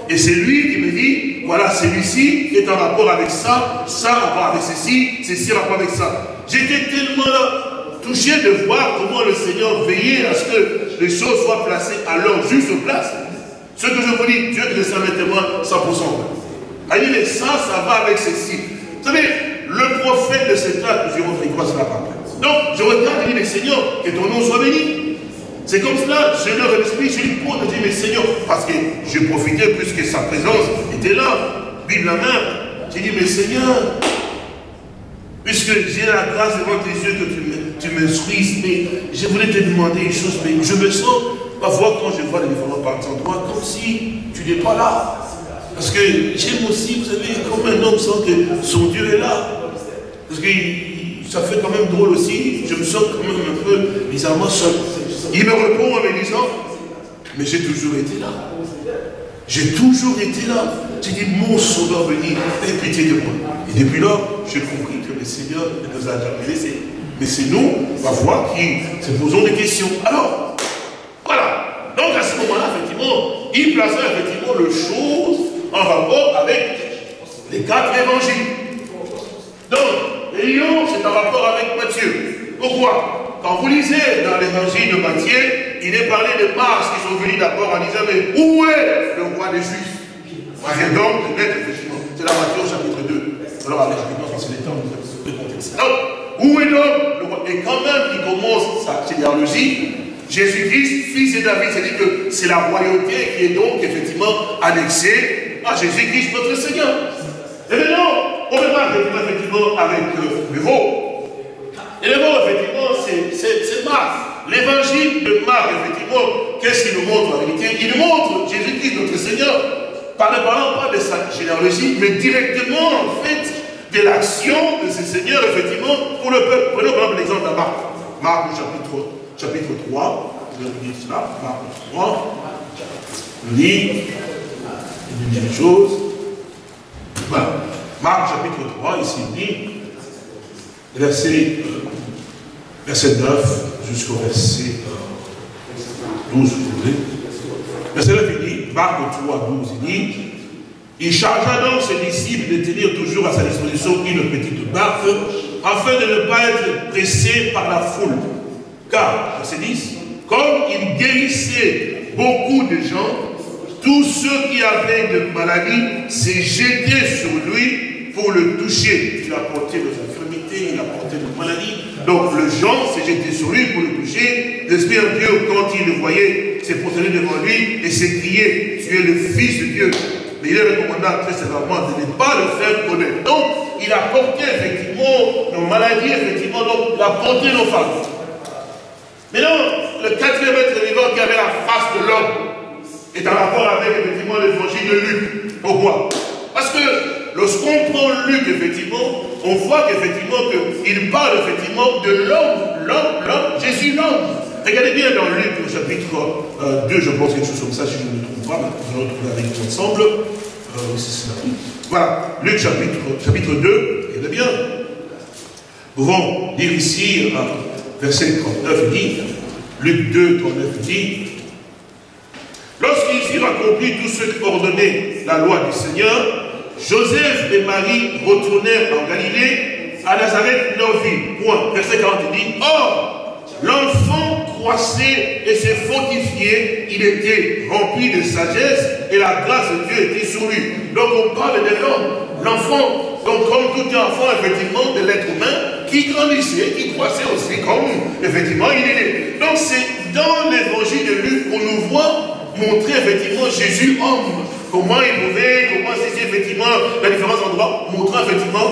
Et c'est lui qui me dit, voilà, celui-ci est en rapport avec ça, ça en rapport avec ceci en rapport avec ça. J'étais tellement touché de voir comment le Seigneur veillait à ce que les choses soient placées à leur juste place. Ce que je vous dis, Dieu ne s'en mettait moi 100%. Il dit, mais ça va avec ceci. Vous savez, le prophète de cet acte, nous irons faire quoi sur la parole. Donc, je regarde et dis, mais Seigneur, que ton nom soit béni. C'est comme cela, je leur explique, je lui pose, je dis, mais Seigneur, parce que j'ai profité puisque sa présence était là, Bible la main, j'ai dit, mais Seigneur, puisque j'ai la grâce devant tes yeux que tu m'instruises, mais je voulais te demander une chose, mais je me sens, parfois quand je vois les différents endroits, comme si tu n'es pas là. Parce que j'aime aussi, vous savez, comme un homme sent que son Dieu est là. Parce que ça fait quand même drôle aussi, je me sens quand même un peu bizarrement seul. Il me répond en me disant, mais j'ai toujours été là. J'ai toujours été là. J'ai dit, mon sauveur venu, aie pitié de moi. Et depuis là, j'ai compris que le Seigneur ne nous a jamais laissés. Mais c'est nous, parfois, qui se posons des questions. Alors, voilà. Donc à ce moment-là, effectivement, il plaça effectivement les choses en rapport avec les 4 évangiles. Donc, les lions, c'est en rapport avec Matthieu. Pourquoi? Quand vous lisez dans l'évangile de Matthieu, il est parlé de Mars qui sont venus d'abord en disant, mais où est le roi des Juifs? Et donc, de mettre effectivement, c'est la Matthieu chapitre 2. Alors, allez rapidement, parce que les temps nous contexte. Donc, où est donc le roi? Et quand même, il commence sa généalogie, Jésus-Christ, fils de David, c'est-à-dire que c'est la royauté qui est donc effectivement annexée à Jésus-Christ, notre Seigneur. Et maintenant, on verra effectivement avec le veau. Et le veau, effectivement, c'est Marc. L'évangile de Marc, effectivement, qu'est-ce qu'il nous montre en réalité? Il nous montre Jésus-Christ, notre Seigneur, par ne parlant pas de sa généalogie, mais directement, en fait, de l'action de ce Seigneur, effectivement, pour le peuple. Prenons par exemple l'exemple de Marc. Marc, chapitre 3. Je vais vous dire cela. Marc 3. On lit. Il dit une chose. Voilà. Marc, chapitre 3, ici, il dit, verset 9 jusqu'au verset 12, vous voulez. Verset 9, il dit, Marc 3, 12, il dit, il chargea donc ses disciples de tenir toujours à sa disposition une petite barque, afin de ne pas être pressés par la foule. Car, verset 10, comme il guérissait beaucoup de gens, tous ceux qui avaient de maladies s'est jeté sur lui pour le toucher. Il a porté nos infirmités, il a porté nos maladies. Donc le gens s'est jeté sur lui pour le toucher. L'Esprit de Dieu, quand il le voyait, s'est prosterné devant lui et s'est crié, tu es le Fils de Dieu. Mais il est recommandé très sévèrement de ne pas le faire connaître. Donc, il a porté effectivement nos maladies, effectivement, donc il a porté nos femmes. Maintenant, le 4e être vivant qui avait la face de l'homme est en rapport avec effectivement l'évangile de Luc. Pourquoi? Parce que lorsqu'on prend Luc, effectivement, on voit qu'effectivement qu'il parle effectivement de l'homme, Jésus l'homme. Regardez bien dans Luc, au chapitre 2, je pense quelque chose comme ça, si je ne me trompe pas, nous allons retrouver avec nous ensemble. Voilà, Luc chapitre 2, regardez bien. Nous pouvons lire ici, verset 39, il dit, Luc 2, 39 dit, lorsqu'ils eurent accompli tout ce qu'ordonnait la loi du Seigneur, Joseph et Marie retournèrent en Galilée, à Nazareth, leur ville. Point. Verset 40 dit, or, l'enfant croissait et se fortifiait, il était rempli de sagesse et la grâce de Dieu était sur lui. Donc on parle de l'homme, l'enfant, donc comme tout enfant, effectivement, de l'être humain, qui grandissait, qui croissait aussi, comme effectivement il est né. Donc c'est dans l'évangile de Luc qu'on nous voit montrer effectivement Jésus homme. Comment il pouvait, comment c'est effectivement dans différents endroits, montrant effectivement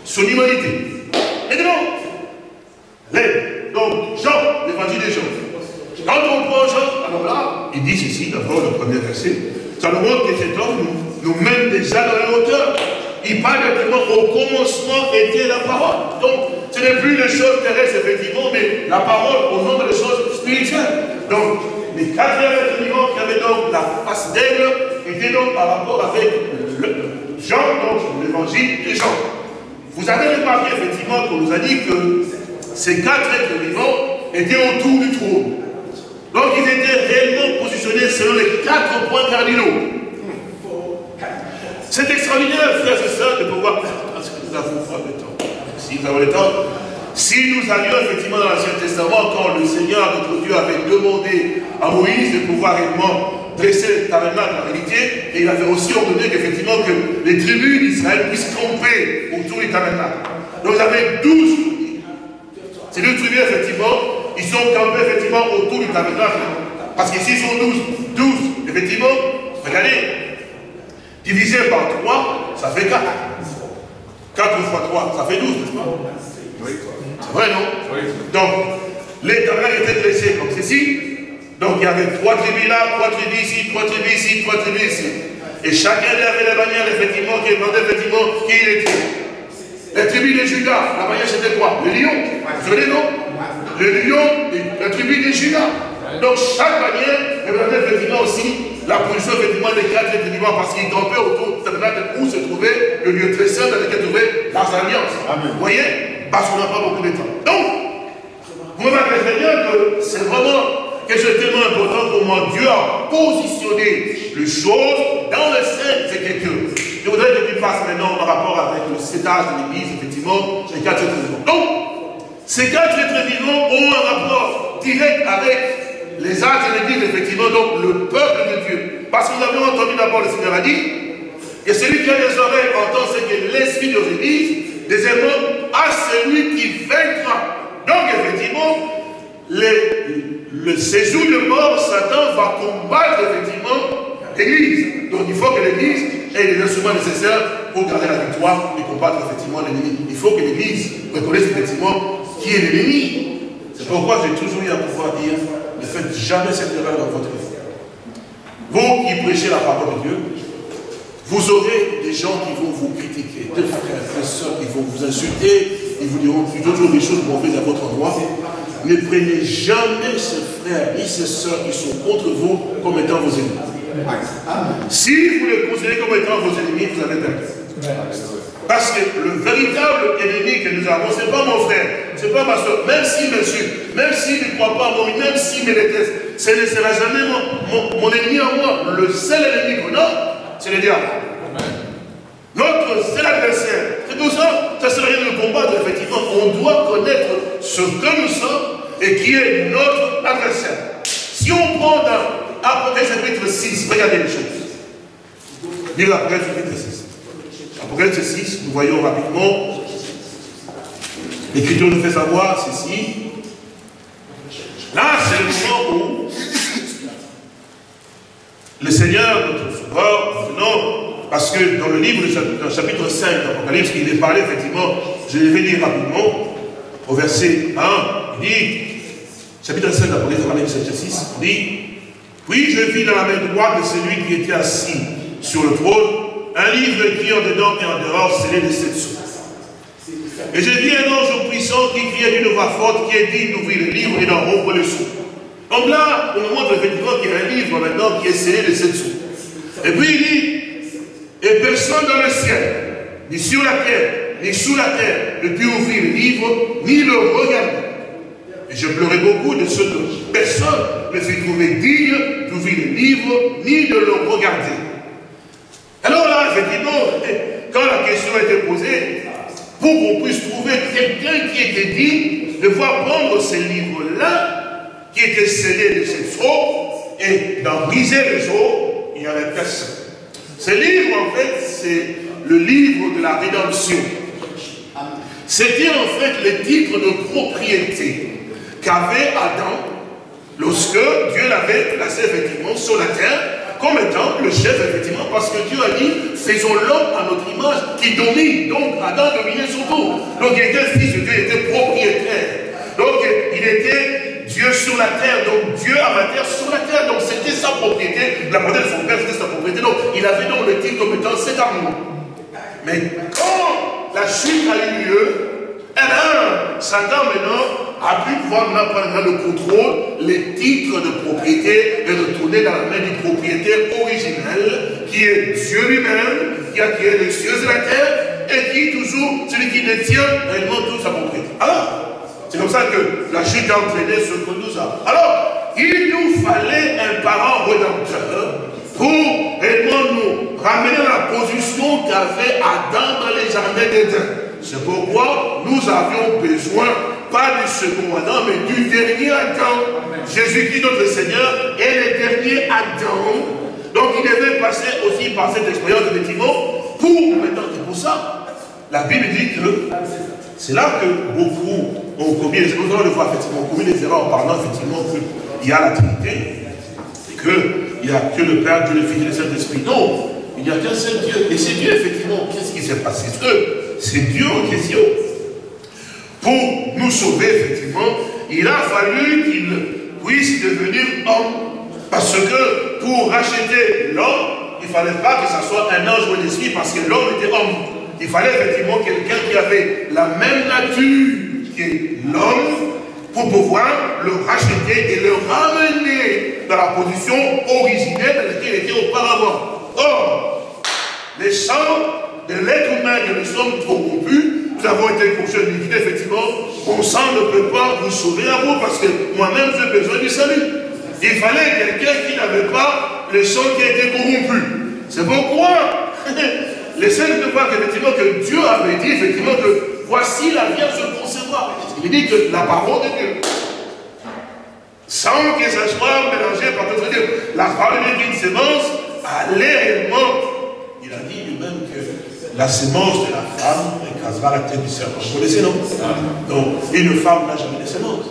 son humanité. Et donc, Jean, l'évangile de Jean. Quand on prend Jean, alors là, il dit ceci, d'abord le premier verset, ça nous montre que cet homme nous mène déjà dans la hauteur. Il parle effectivement, au commencement était la parole. Donc, ce n'est plus les choses terrestres, effectivement, mais la parole au nom des choses spirituelles. Donc, les quatre êtres vivants qui avaient donc la face d'aigle étaient donc par rapport avec Jean, donc l'évangile de Jean. Vous avez remarqué effectivement qu'on nous a dit que ces quatre êtres vivants étaient autour du trône. Donc ils étaient réellement positionnés selon les 4 points cardinaux. C'est extraordinaire, frères et sœurs, de pouvoir... Parce que nous avons le temps. Si nous avons le temps, si nous allions effectivement dans l'Ancien Testament, quand le Seigneur, notre Dieu, avait demandé à Moïse de pouvoir réellement dresser le tabernacle en réalité, et il avait aussi ordonné qu'effectivement que les tribus d'Israël puissent camper autour du tabernacle. Donc vous avez 12 tribus. Ces 2 tribus, effectivement, ils sont campés effectivement autour du tabernacle. Parce qu'ici ils sont 12. 12, effectivement, regardez, divisé par 3, ça fait 4. 4 fois 3, ça fait 12, n'est-ce pas? Oui. C'est vrai, non? Oui. Donc, les tabernacles étaient dressés comme ceci. Donc, il y avait 3 tribus là, 3 tribus ici, 3 tribus ici, 3 tribus ici. Et chacun avait la bannière, effectivement, qui demandait effectivement qui il était. La tribu de Judas, la bannière c'était quoi? Le lion. Vous vous souvenez, non? Le lion, la tribu de Judas. Donc, chaque bannière représentait effectivement aussi la position effectivement des 4 êtres vivants parce qu'ils campaient autour du tabernacle où se trouvait le lieu très saint dans lequel se trouvait l'Arche d'Alliance. Vous voyez? Parce qu'on n'a pas beaucoup de temps. Donc, vous remarquez très bien que c'est vraiment quelque chose de tellement important comment Dieu a positionné les choses dans le sein des Écritures. Je voudrais que tu fasses maintenant en rapport avec le sétage de l'Église, effectivement, les 4 êtres vivants. Donc, ces 4 êtres vivants ont un rapport direct avec les actes de l'Église, effectivement, donc le peuple de Dieu. Parce que nous avons entendu d'abord le Seigneur a dit, et celui qui a des oreilles entend ce que l'Esprit de l'Église, deuxièmement, à celui qui vaincra. Donc, effectivement, le séjour de mort, Satan va combattre effectivement l'Église. Donc il faut que l'Église ait les instruments nécessaires pour garder la victoire et combattre effectivement l'ennemi. Il faut que l'Église reconnaisse effectivement qui est l'ennemi. C'est pourquoi j'ai toujours eu à pouvoir dire, ne faites jamais cette erreur dans votre vie. Vous qui prêchez la parole de Dieu, vous aurez des gens qui vont vous critiquer, des frères, des sœurs qui vont vous insulter, ils vous diront toujours des choses mauvaises à votre endroit. Ne prenez jamais ces frères ni ces sœurs qui sont contre vous comme étant vos ennemis. Si vous les considérez comme étant vos ennemis, vous avez perdu. Parce que le véritable ennemi que nous avons, ce n'est pas mon frère, ce n'est pas ma soeur, même s'il m'insulte, même s'il ne croit pas en moi, même s'il me déteste, ce ne sera jamais mon ennemi à moi. Le seul ennemi qu'on a, c'est le diable. Notre seul adversaire. C'est pour ça, ça ne sert à rien de combattre, effectivement. On doit connaître ce que nous sommes et qui est notre adversaire. Si on prend dans Apocalypse chapitre 6, regardez les choses. Lisez l'Apocalypse chapitre 6. Apocalypse 6, nous voyons rapidement. L'Écriture nous fait savoir ceci. Là, c'est le moment où le Seigneur, notre Sauveur, maintenant, parce que dans le livre, dans le chapitre 5 d'Apocalypse, il est parlé effectivement, je vais lire rapidement, au verset 1, il dit, chapitre 5 d'Apocalypse, verset 6, il dit, puis je vis dans la main droite de celui qui était assis sur le trône, un livre écrit en dedans et en dehors, scellé de 7 sceaux. Et j'ai vu un ange puissant qui criait d'une voix forte, qui est dit d'ouvrir le livre et d'en rompre le sceau. Donc là, on nous montre effectivement qu'il y a un livre maintenant qui est scellé de 7 sceaux. Et puis il dit, et personne dans le ciel, ni sur la terre, ni sous la terre, ne put ouvrir le livre, ni le regarder. Et Et je pleurais beaucoup de ce que personne ne s'est trouvé digne d'ouvrir le livre, ni de le regarder. Alors là, effectivement, quand la question a été posée, pour qu'on puisse trouver quelqu'un qui était digne de pouvoir prendre ce livre-là, qui était scellé de cette sceau, et d'en briser les sceaux, il n'y avait personne. Ce livre, en fait, c'est le livre de la rédemption. C'était en fait le titre de propriété qu'avait Adam lorsque Dieu l'avait placé effectivement sur la terre comme étant le chef effectivement, parce que Dieu a dit faisons l'homme à notre image qui domine. Donc Adam dominait sur tout. Donc il était fils de Dieu, il était propriétaire. Donc il était Dieu sur la terre, donc Dieu à la terre sur la terre. Donc c'était sa propriété, la propriété de son père c'était sa propriété. Donc il avait donc le titre comme étant cet amour. Mais quand la chute a eu lieu, eh bien, Satan maintenant a pu pouvoir maintenant prendre le contrôle, les titres de propriété et retourner dans la main du propriétaire originel, qui est Dieu lui-même, qui a créé les cieux et la terre, et qui est toujours celui qui détient réellement toute sa propriété. Alors, c'est comme ça que la chute a entraîné ce que nous avons. Alors, il nous fallait un parent rédempteur pour réellement nous ramener à la position qu'avait Adam dans les jardins d'Éden. C'est pourquoi nous avions besoin, pas du second Adam, mais du dernier Adam. Jésus-Christ, notre Seigneur, est le dernier Adam. Donc il devait passer aussi par cette expérience, effectivement, pour maintenant, c'est pour ça. La Bible dit que c'est là que beaucoup ont commis, nous allons le voir, effectivement, ont commis des erreurs en parlant, effectivement, qu'il y a la Trinité, et qu'il n'y a que le Père, Dieu, le Fils et le Saint-Esprit. Non, il n'y a qu'un seul Dieu. Et c'est Dieu, effectivement, qu'est-ce qui s'est passé? C'est Dieu en question. Pour nous sauver, effectivement, il a fallu qu'il puisse devenir homme. Parce que pour racheter l'homme, il ne fallait pas que ce soit un ange ou un esprit, parce que l'homme était homme. Il fallait effectivement quelqu'un qui avait la même nature que l'homme pour pouvoir le racheter et le ramener dans la position originelle dans laquelle il était auparavant. Or, les sangs de l'être humain que nous sommes corrompus, nous avons été couchés d'iniquité, effectivement, mon sang ne peut pas vous sauver à vous, parce que moi-même j'ai besoin du salut. Il fallait quelqu'un qui n'avait pas le sang qui a été corrompu. C'est pourquoi les saints ne voient qu'effectivement que Dieu avait dit effectivement que voici la Vierge concevra. Il dit que la parole de Dieu, sans que ça soit mélangé par d'autres dieux, la parole de Dieu d'une sémence allait réellement. Il a dit lui-même que la sémence de la femme écrasera la tête du serpent. Vous connaissez, non? Donc, une femme n'a jamais de sémence.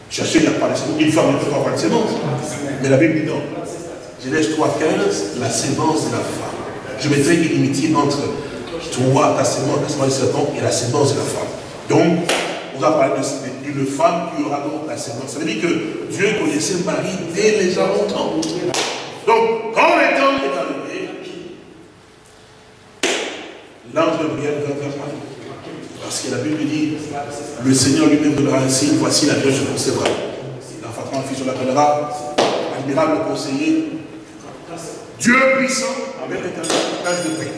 Cherchez, il n'y a pas de sémence. Une femme ne peut pas avoir de sémence. Mais la Bible dit non. Genèse 3,15, la sémence de la femme. Je mettrai une inimitié entre toi, ta sémence du serpent, et la sémence de la femme. Donc, on va parler d'une femme qui aura donc la sémence. Ça veut dire que Dieu connaissait Marie dès déjà longtemps. Donc, quand le temps est arrivé, l'ange Gabriel va vers Marie. Parce que la Bible dit, le Seigneur lui-même donnera un signe, voici la Vierge concevra. L'enfantement, le Fils, on l'appellera admirable conseiller, Dieu puissant, avec l'éternel de paix.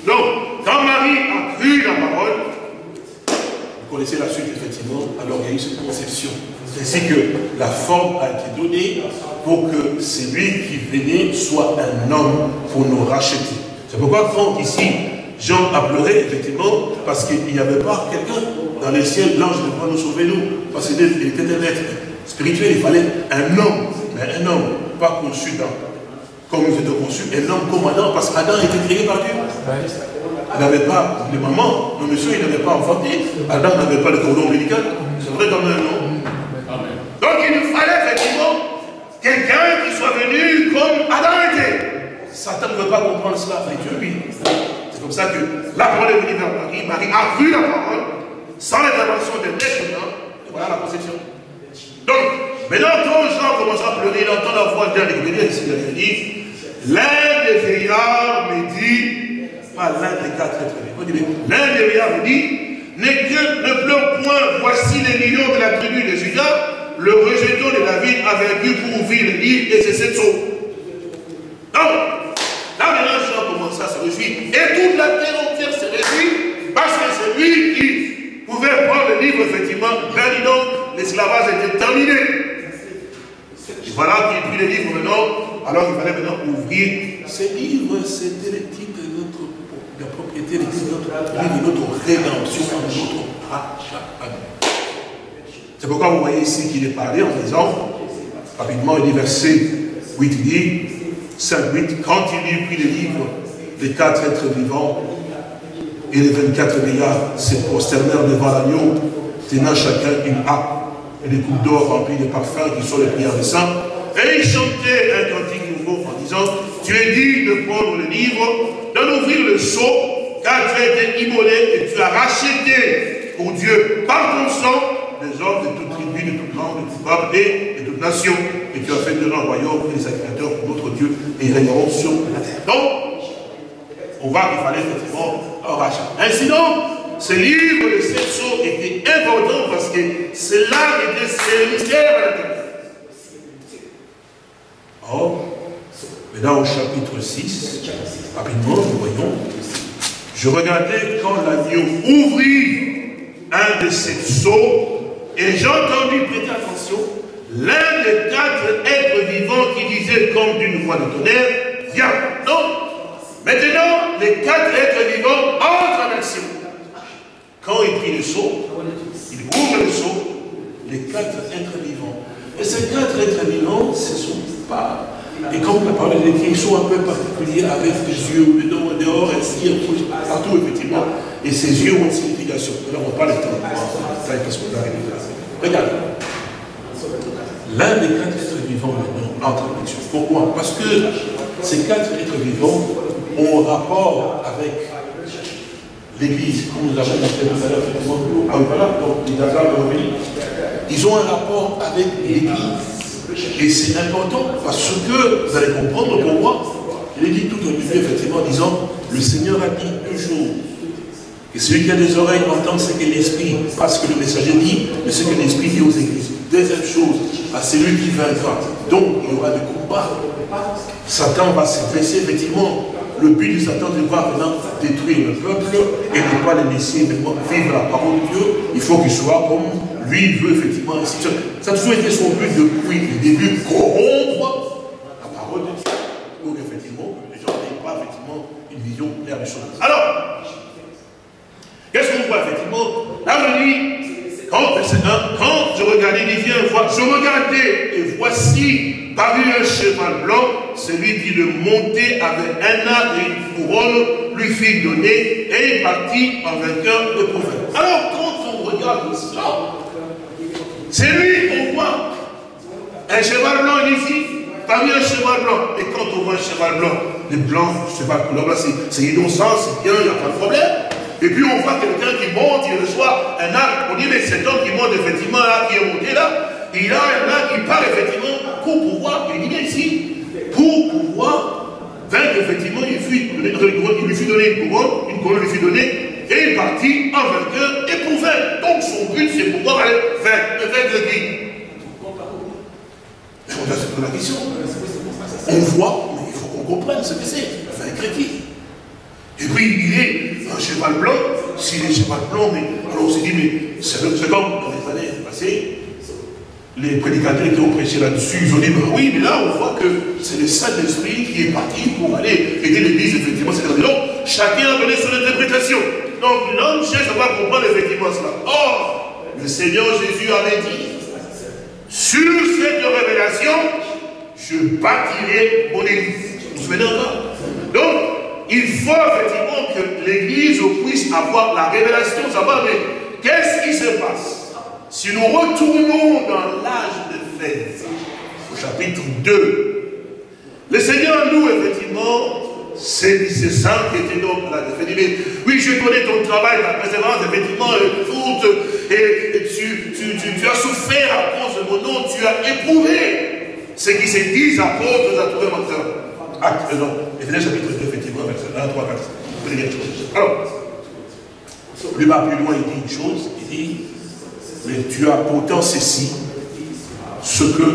Donc, quand Marie a cru la parole, vous connaissez la suite, effectivement, alors il y a eu cette conception. C'est ainsi que la forme a été donnée pour que celui qui venait soit un homme pour nous racheter. C'est pourquoi quand ici, Jean a pleuré, effectivement, parce qu'il n'y avait pas quelqu'un dans les ciels, l'ange ne peut pas nous sauver, nous, parce qu'il était un être spirituel, il fallait un homme, mais un homme, pas conçu comme nous étions conçus, un homme comme Adam, parce qu'Adam était créé par Dieu. Il n'avait pas de maman, nos messieurs, il n'avait pas enfanté, Adam n'avait pas de cordon ombilical, c'est vrai quand même, non? Donc il nous fallait effectivement quelqu'un qui soit venu comme Adam était. Satan ne veut pas comprendre cela, mais Dieu, lui. C'est comme ça que la parole est venue vers Marie. Marie a cru la parole sans l'intervention de l'être humain. Et voilà la conception. Donc, maintenant, quand Jean commence à pleurer, il entend la voix d'un des veillants. Il dit, l'un des veillards me dit, pas l'un des quatre êtres. L'un des veillards me dit, ne pleure point, voici les millions de la tribu de Judas, le rejeton de David a vaincu pour ouvrir le livre et c'est cette chose. Donc, là maintenant, Jean commence à se réjouir. Et toute la terre entière se réjouit parce que c'est lui qui pouvez prendre le livre, effectivement, ben dis donc, l'esclavage était terminé. Et voilà qu'il prit le livre maintenant, alors il fallait maintenant ouvrir. Ces livres, c'était le titre de notre la propriété, le titre de notre rédemption, de notre rachat. C'est pourquoi vous voyez ici qu'il est parlé en disant, rapidement, il dit verset 8, il dit, 5-8, quand il eut pris le livre, les 4 êtres vivants et les 24 vieillards se prosternèrent devant l'agneau, tenant chacun une harpe et des coupes d'or remplies de parfums qui sont les prières des saints. Et ils chantaient un cantique nouveau en disant, tu es digne de prendre le livre, d'en ouvrir le sceau, car tu as été immolé et tu as racheté pour Dieu par ton sang les hommes de toute tribu, de toute langue, de tout peuple et de toute nation. Et tu as fait de leur royaume et les agriculteurs pour notre Dieu et ils régneront sur la terre. Donc, on voit qu'il fallait effectivement un rachat. Ainsi donc, ce livre de cette sceaux était important parce que c'est là qu'était ce mystère à l'intérieur. Or, maintenant au chapitre 6, rapidement, nous voyons, je regardais quand l'agneau ouvrit un de ces sceaux et j'ai entendu, prêter attention, l'un des 4 êtres vivants qui disait comme d'une voix de tonnerre, viens. Donc, maintenant, les 4 êtres vivants entrent en action. Quand il prit le sceau, il ouvre le sceau, les 4 êtres vivants. Et ces 4 êtres vivants, ce ne sont pas... Et comme la parole de Dieu, ils sont un peu particuliers avec les yeux dehors, ici, partout, effectivement. Et ces yeux ont une signification. Là, on parle de temps. Parce qu'on arrive là. Regarde. L'un des 4 êtres vivants maintenant entre en action. Pourquoi? Parce que ces 4 êtres vivants ont un rapport avec l'Église, comme nous avons montré tout à l'heure. Ah oui, voilà, donc ils ont un rapport avec l'Église. Et c'est important parce que, vous allez comprendre pourquoi, il est dit tout au début, effectivement, en disant, le Seigneur a dit 2 choses. Et celui qui a des oreilles entend ce que l'Esprit, parce que le messager dit, mais ce que l'Esprit dit aux églises. Deuxième chose, à celui qui vaincra. Donc, il y aura des combats. Satan va se dresser, effectivement. Le but de Satan, c'est de voir maintenant détruire le peuple et ne pas le laisser vivre la parole de Dieu. Il faut qu'il soit comme lui veut, effectivement. Ça a toujours été son but depuis le début, corrompre la parole de Dieu. Donc, effectivement, les gens n'aient pas, effectivement, une vision claire des choses. Alors, qu'est-ce qu'on voit, effectivement? Là, je dis, quand je regardais, il dit, viens voir, je regardais, et voici, parut un cheval blanc, celui qui le montait avec un arc et une couronne, lui fit donner, et il partit en vainqueur de prophètes. Alors, quand on regarde cela, c'est lui qu'on voit. Un cheval blanc ici, parmi un cheval blanc. Et quand on voit un cheval blanc, les blancs, cheval couleur blanc, c'est innocent, c'est bien, il n'y a pas de problème. Et puis on voit quelqu'un qui monte, il reçoit un arc. On dit, mais cet homme qui monte effectivement là, qui est monté là, il a un arc qui part effectivement pour pouvoir, il dit bien ici, pour pouvoir vaincre effectivement, il lui fut donné une couronne lui fut donnée, et il partit en vainqueur et pour vaincre. Donc son but c'est pouvoir aller vaincre qui? Mais on a cette la question. On voit, mais il faut qu'on comprenne ce que c'est, vaincre qui? Et puis il est un cheval blanc, s'il est cheval blanc, mais alors on s'est dit, mais c'est comme dans les années passées, les prédicateurs qui ont prêché là-dessus, ils ont dit, ben oui, mais là on voit que c'est le Saint-Esprit qui est parti pour aller aider l'Église, effectivement, c'est donc chacun a donné son interprétation. Donc l'homme cherche à comprendre effectivement cela. Or, le Seigneur Jésus avait dit, sur cette révélation, je bâtirai mon Église. Vous vous souvenez encore? Donc, il faut effectivement que l'Église puisse avoir la révélation, savoir, mais qu'est-ce qui se passe si nous retournons dans l'âge de fête, au chapitre 2, le Seigneur nous, effectivement, c'est ça qui était donc la défaite. Mais oui, je connais ton travail, ta persévérance, effectivement, et tu as souffert à cause de mon nom, tu as éprouvé ce qui se dit apôtres, à trouver mon cœur. Acte, non. Éphésiens chapitre 2, effectivement, verset 1, 3, 4. Alors, plus bas, plus loin, il dit une chose, il dit, mais tu as pourtant ceci, ce que,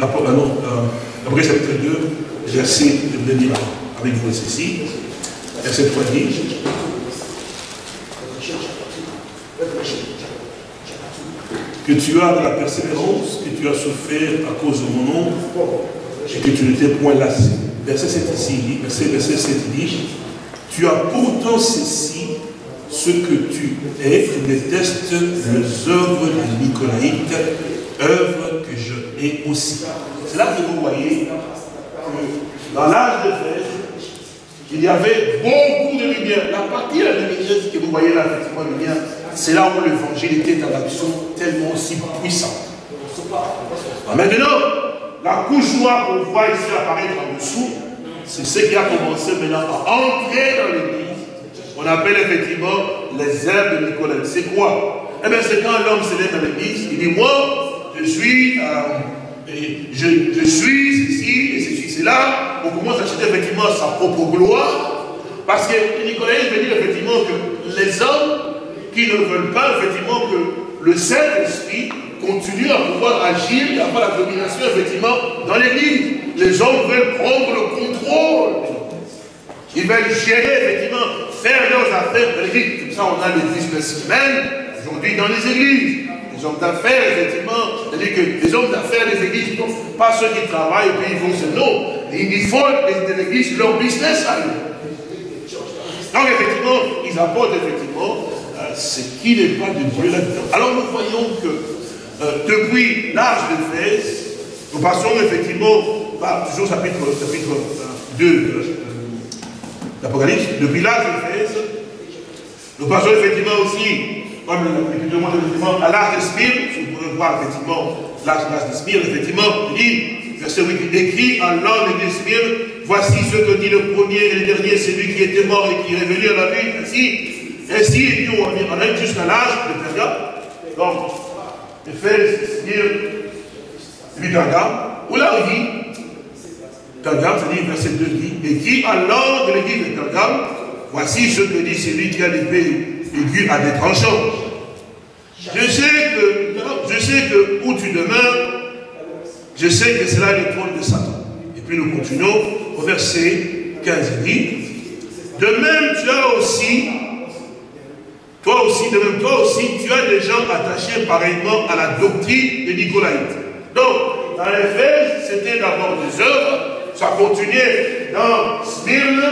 après chapitre 2, verset, je vais lire avec vous ceci, verset 3 dit, que tu as de la persévérance, que tu as souffert à cause de mon nom, et que tu ne t'es point lassé. Verset 7 ici, verset 7 dit, tu as pourtant ceci, ce que tu es, tu détestes les œuvres des Nicolaïtes, œuvres que je hais aussi. C'est là que vous voyez que dans l'âge de fer, il y avait beaucoup de lumière. La partie de la lumière que vous voyez là, effectivement, lumière, c'est là où l'évangile était en action tellement aussi puissante. Maintenant, la couche noire qu'on voit ici apparaître en dessous, c'est ce qui a commencé maintenant à entrer dans l'église. On appelle effectivement les herbes de Nicolas. C'est quoi? Eh bien, c'est quand l'homme se lève dans l'église, il dit, moi, je suis ceci, et ceci, cela. On commence à chercher effectivement sa propre gloire. Parce que Nicolas veut dire effectivement que les hommes qui ne veulent pas effectivement que le Saint-Esprit continue à pouvoir agir et avoir la domination effectivement dans l'église. Les hommes veulent prendre le contrôle. Ils veulent gérer effectivement, faire leurs affaires dans l'église. Comme ça, on a les businessmen aujourd'hui dans les églises. Les hommes d'affaires, effectivement, c'est-à-dire que les hommes d'affaires des églises, pas ceux qui travaillent et puis ils vont se non. Ils font de l'église leur business à eux. Donc effectivement, ils apportent effectivement ce qui n'est pas de Dieu là-dedans. Alors nous voyons que depuis l'âge d'Éphèse, nous passons effectivement, toujours chapitre 2 d'Apocalypse, depuis l'âge d'Éphèse, nous passons effectivement aussi, comme le demande effectivement, à l'âge de Smyrne. Vous pouvez voir effectivement l'âge de Smyrne, effectivement, il dit, verset 8, écrit en langue de Smyrne, voici ce que dit le premier et le dernier, celui qui était mort et qui est revenu à la vie, ainsi, et puis on arrive jusqu'à l'âge de Pergame. Donc, Éphèse, Smyrne, et puis Pergame, où là on dit, Pergame, c'est-à-dire verset 2 dit, et qui en langue de l'église de Pergame, voici ce que dit celui qui a l'épée aiguë à des tranchants. Je sais que où tu demeures, je sais que c'est là le trône de Satan. Et puis nous continuons au verset 15, il dit, de même tu as aussi, toi aussi, tu as des gens attachés pareillement à la doctrine des Nicolaïtes. Donc, dans l'Éphèse, c'était d'abord des œuvres, ça continuait dans Smyrne,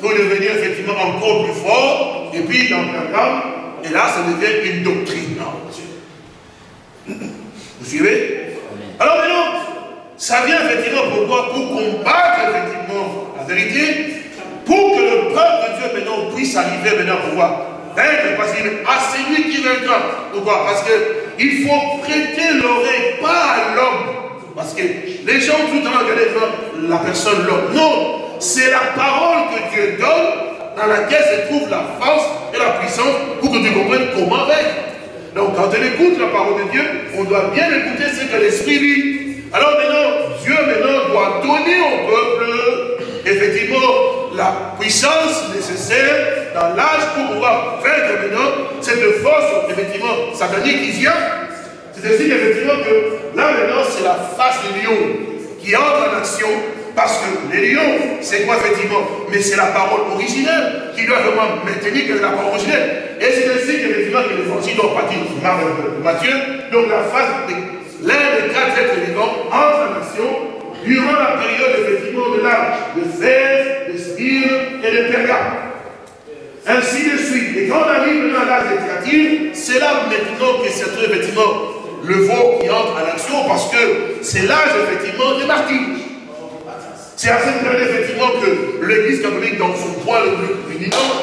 pour devenir effectivement encore plus fort, et puis dans Pergame, et là, ça devient une doctrine. Vous suivez? Alors maintenant, ça vient effectivement pourquoi? Pour combattre effectivement la vérité, pour que le peuple de Dieu maintenant puisse arriver maintenant à pouvoir vaincre, parce qu'il est à celui qui vaincra. Pourquoi? Parce qu'il faut prêter l'oreille, pas à l'homme. Parce que les gens tout le temps regardent la personne, l'homme. Non, c'est la parole que Dieu donne, dans laquelle se trouve la force et la puissance pour que tu comprennes comment vaincre. Donc quand on écoute la parole de Dieu, on doit bien écouter ce que l'Esprit dit. Alors maintenant, Dieu doit donner au peuple effectivement la puissance nécessaire dans l'âge pour pouvoir vaincre maintenant cette force effectivement satanique qui vient. C'est ainsi qu'effectivement que là maintenant c'est la face du lion qui entre en action, parce que les lions c'est quoi effectivement? Mais c'est la parole originelle qui doit vraiment maintenir que la parole originelle. Et c'est ainsi qu'effectivement que l'évangile doit partir de Matthieu. Donc la face de l'un des 4 êtres vivants entre en action durant la période effectivement de l'âge de Éphèse, de Smyrne et de Pergame. Ainsi de suite. Et quand on arrive maintenant à l'âge de Thyatire, c'est là maintenant que c'est effectivement le veau qui entre en action, parce que c'est l'âge effectivement des martyrs. C'est à cette période effectivement que l'Église catholique, dans son poids le plus éminent,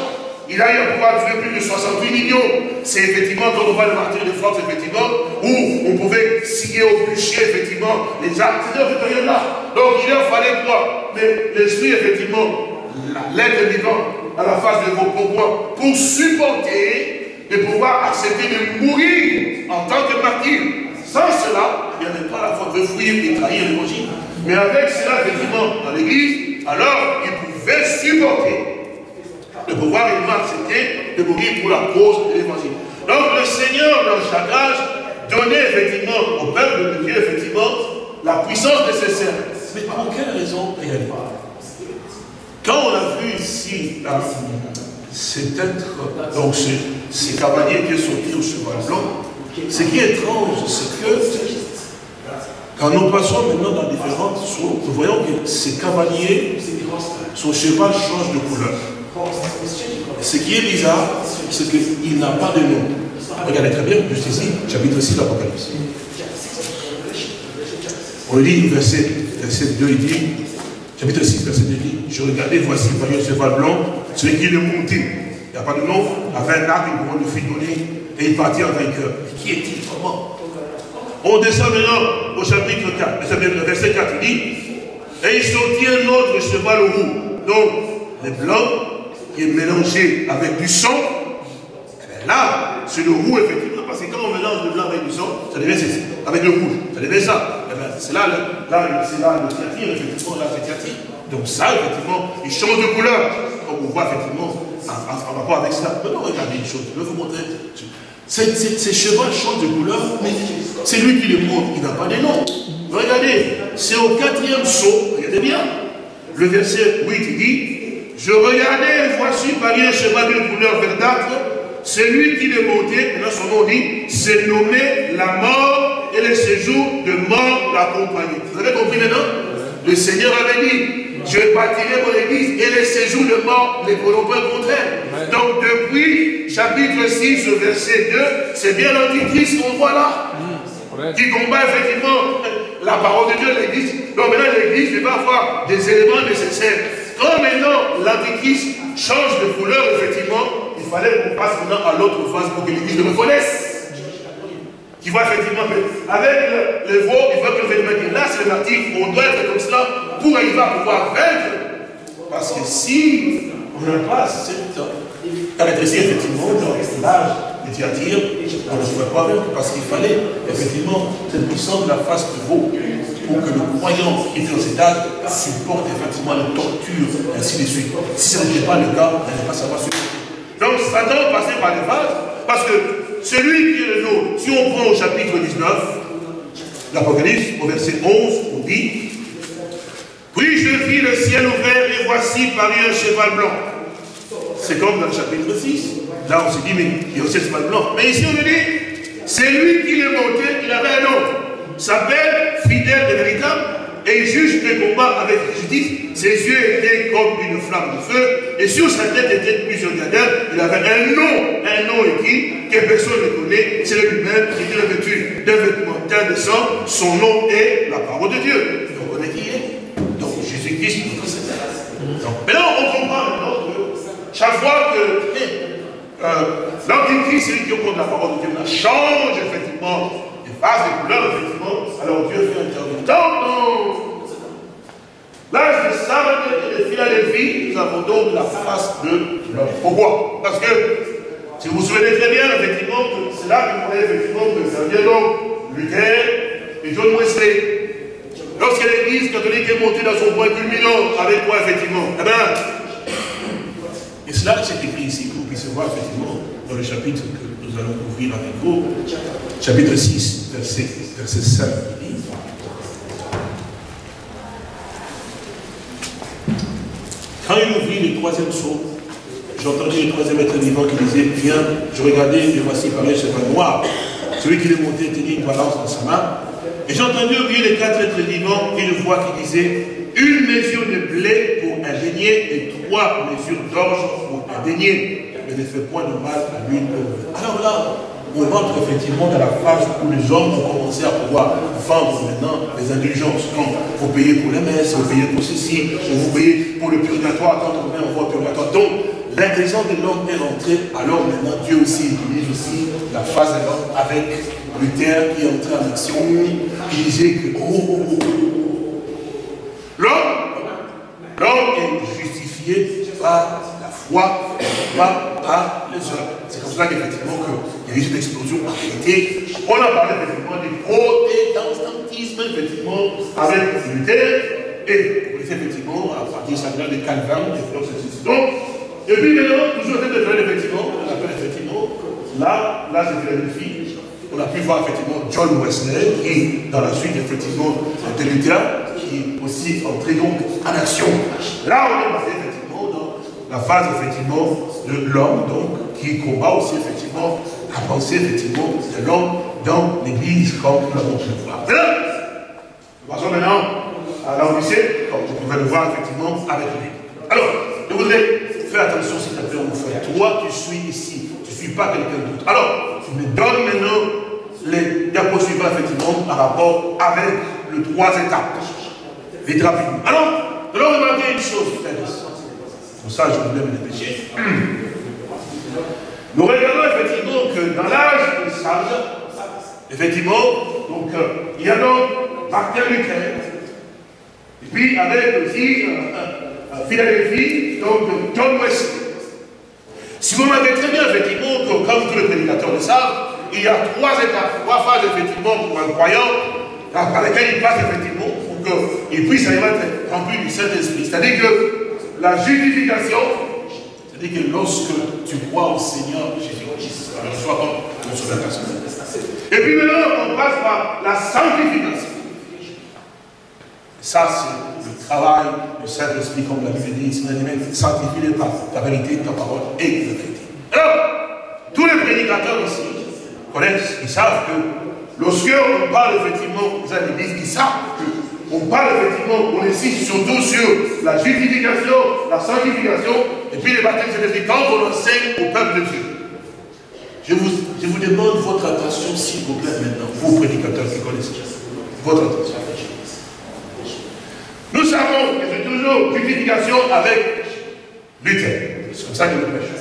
il a eu à pouvoir tuer plus de 68 millions. C'est effectivement quand on voit le martyr de France, effectivement, où on pouvait scier au bûcher, effectivement, les actes. C'était dans cette période-là. Donc il leur fallait quoi? Mais l'esprit, effectivement, l'être vivant à la face de vos pouvoirs, pour supporter de pouvoir accepter de mourir en tant que martyr. Sans cela, il n'y avait pas la foi de fuir et trahir l'évangile. Mais avec cela, effectivement, dans l'église, alors il pouvait supporter de pouvoir également accepter de mourir pour la cause de l'évangile. Donc le Seigneur, dans chaque âge, donnait effectivement au peuple de Dieu, effectivement, la puissance nécessaire. Mais pour quelle raison réellement? Quand on a vu ici, cet être, donc ces cavaliers qui est sorti au cheval blanc, Ce qui est étrange, c'est que quand nous passons maintenant dans différentes sources, nous voyons que ces cavaliers, son cheval change de couleur. Ce qui est bizarre, c'est qu'il n'a pas de nom. Regardez très bien, juste ici, chapitre 6 de l'Apocalypse. On lit verset 2, il dit, chapitre 6, verset 2, il dit, je regardais, voici parmi un cheval blanc, celui qui est monté, il n'y a pas de nom, avait un arc, une couronne de fil donné, et il partit en vainqueur. Qui est-il? Comment? On descend maintenant au chapitre 4, verset 4, il dit, et il sortit un autre cheval roux, donc le blanc qui est mélangé avec du sang. Et bien là, c'est le roux effectivement, parce que quand on mélange le blanc avec du sang, ça devient avec le rouge, ça devient ça. Et bien c'est là, c'est là le théâtre, effectivement, là c'est théâtre. Donc ça, effectivement, il change de couleur. Comme on voit effectivement en rapport avec cela. Maintenant, regardez une chose, je vais vous montrer. Ces chevaux changent de couleur, mais c'est lui qui les montre, il n'a pas de nom. Regardez, c'est au 4e saut, regardez bien. Le verset 8, il dit, je regardais, et voici parmi un cheval de couleur verdâtre, celui qui les montait, maintenant son nom dit, c'est nommé la mort et le séjour de mort l'accompagner. Vous avez compris maintenant? Le Seigneur avait dit, je bâtirai mon église et les séjours de mort ne pourront pas le contraire. Donc depuis chapitre 6, verset 2, c'est bien l'Antichrist qu'on voit là. Qui combat effectivement la parole de Dieu, l'église. Donc maintenant l'église va avoir des éléments nécessaires. Quand maintenant l'Antichrist change de couleur, effectivement, il fallait qu'on passe maintenant à l'autre phase pour que l'église le reconnaisse. Qui voit effectivement avec le veau, il faut que le dire là c'est le martyr, on doit être comme cela pour arriver à pouvoir vaincre. Parce que si on n'a pas cette caractéristique effectivement dans l'âge de Thyatire, on ne pouvait pas vaincre parce qu'il fallait effectivement cette puissance de la face du veau pour que le croyant qui était dans cet âge supporte effectivement la torture, ainsi de suite. Si ce n'était pas le cas, on n'allait pas savoir ce que c'était. Donc Satan passait par les phases parce que celui qui est le nôtre, si on prend au chapitre 19, l'Apocalypse, au verset 11, on dit, puis je vis le ciel ouvert et voici paru un cheval blanc. C'est comme dans le chapitre 6. Là on se dit, mais il y a aussi un cheval blanc. Mais ici on nous dit, c'est lui qui est monté, il avait un nom, s'appelle fidèle et véritable, et il juge les combats avec justice. Ses yeux étaient comme une flamme de feu, et sur sa tête étaient plusieurs diadèmes. Il avait un nom écrit, que personne ne connaît, c'est lui-même qui était revêtu d'un vêtement teint de sang. Son nom est la parole de Dieu. Donc on connaît qui il est. Donc Jésus-Christ, notre Seigneur. Donc maintenant on comprend maintenant que chaque fois que l'Antichrist, celui qui opposent la parole de Dieu, change effectivement de phase, de couleur, effectivement, alors Dieu fait intervenir. Donc, l'âge de Sardes et de Philadelphie, nous avons donc la face de l'homme. Pourquoi? Parce que, si vous vous souvenez très bien, effectivement, c'est là que vous voyez effectivement que ça vient donc Luther et John Wesley. Lorsque l'église catholique est montée dans son point culminant, avec quoi effectivement? Eh bien, et cela c'est écrit ici, pour qu'on puisse voir effectivement dans le chapitre que nous allons ouvrir avec vous, chapitre 6, verset 5, il dit, quand il ouvrit le 3e sceau, j'entendis le 3e être vivant qui disait, viens, je regardais, et voici parmi un cheval noir. Celui qui est monté tenait une balance dans sa main. Et j'ai entendu ouvrir les 4 êtres vivants, une voix qui disait, une mesure de blé pour un denier et 3 mesures d'orge pour un denier. Mais ne fait point de mal à l'huile. Alors là, on rentre effectivement dans la phase où les hommes ont commencé à pouvoir vendre maintenant les indulgences. Quand vous payez pour les messes, vous payez pour ceci, vous payez pour le purgatoire, quand on vient en voie purgatoire. Donc, l'intelligence de l'homme est rentrée, alors maintenant Dieu aussi utilise aussi la phase de l'homme avec Luther qui est entré en action, qui disait que l'homme est justifié par la foi, pas par les œuvres. C'est comme ça qu'effectivement il y a eu cette explosion en réalité. On a parlé effectivement du protestantisme, effectivement, avec Luther, et effectivement, à partir de Calvin, donc, et puis maintenant, toujours en train de faire effectivement, on appelle effectivement, là c'est Philadelphie, on a pu voir effectivement John Wesley, qui dans la suite effectivement de Luther, qui aussi entré donc en action. Là on est passé effectivement dans la phase effectivement de l'homme, donc, qui combat aussi effectivement la pensée, effectivement, de l'homme dans l'église, comme nous l'avons pu le voir. Nous passons maintenant à l'Odyssée, comme vous pouvez le voir, effectivement, avec lui. Alors, je voudrais faire attention, s'il te plaît, mon frère. Toi, tu suis ici, tu ne suis pas quelqu'un d'autre. Alors, tu me donnes maintenant les diapositives, effectivement, par rapport avec les 3 étapes. Vite rapidement. Alors, nous allons remarquer une chose, frère. Pour ça, je voulais me dépêcher. Nous regardons effectivement que dans l'âge des sages, effectivement, donc, il y a donc Martin Luther, et puis avec aussi Philadelphie, donc John Wesley. Si vous remarquez très bien, effectivement, que comme tous les prédicateurs le savent, il y a 3 étapes, 3 phases, effectivement, pour un croyant, par lesquelles il passe, effectivement, pour qu'il puisse arriver à être rempli du Saint-Esprit. C'est-à-dire que la justification, c'est-à-dire que lorsque tu crois au Seigneur Jésus-Christ, alors soit comme ton sauveur personnel. Et puis maintenant, on passe par la sanctification. Et ça, c'est le travail du Saint-Esprit, comme la Bible dit, sanctifie-les par ta vérité, ta parole et la vérité. Alors, tous les prédicateurs ici connaissent, ils savent que lorsque on parle effectivement des églises, ils savent que on parle effectivement, on insiste surtout sur la justification, la sanctification, et puis les baptêmes Saint-Esprit, quand on enseigne au peuple de Dieu. Je vous demande votre attention, s'il vous plaît, maintenant, vous prédicateurs qui connaissent votre attention. Nous savons que c'est toujours justification avec Luther. C'est comme ça que nous prêchons.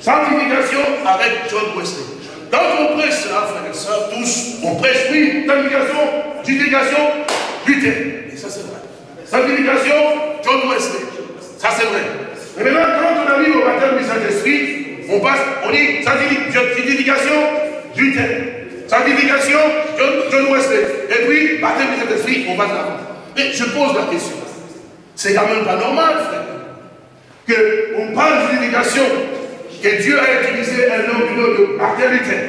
Sanctification avec John Wesley. Quand on prêche cela, frères et sœurs, tous, on prêche, oui, sanctification, justification, Luther. Et ça, c'est vrai. Sanctification, John Wesley. Ça, c'est vrai. Mais maintenant, quand on arrive au baptême du Saint-Esprit, on passe, on dit sanctification, Luther. Sanctification, John Wesley. Et puis, baptême du Saint-Esprit, on passe là. Mais je pose la question. C'est quand même pas normal, frère, qu'on parle de justification, que Dieu a utilisé un homme du nom de Martin Luther.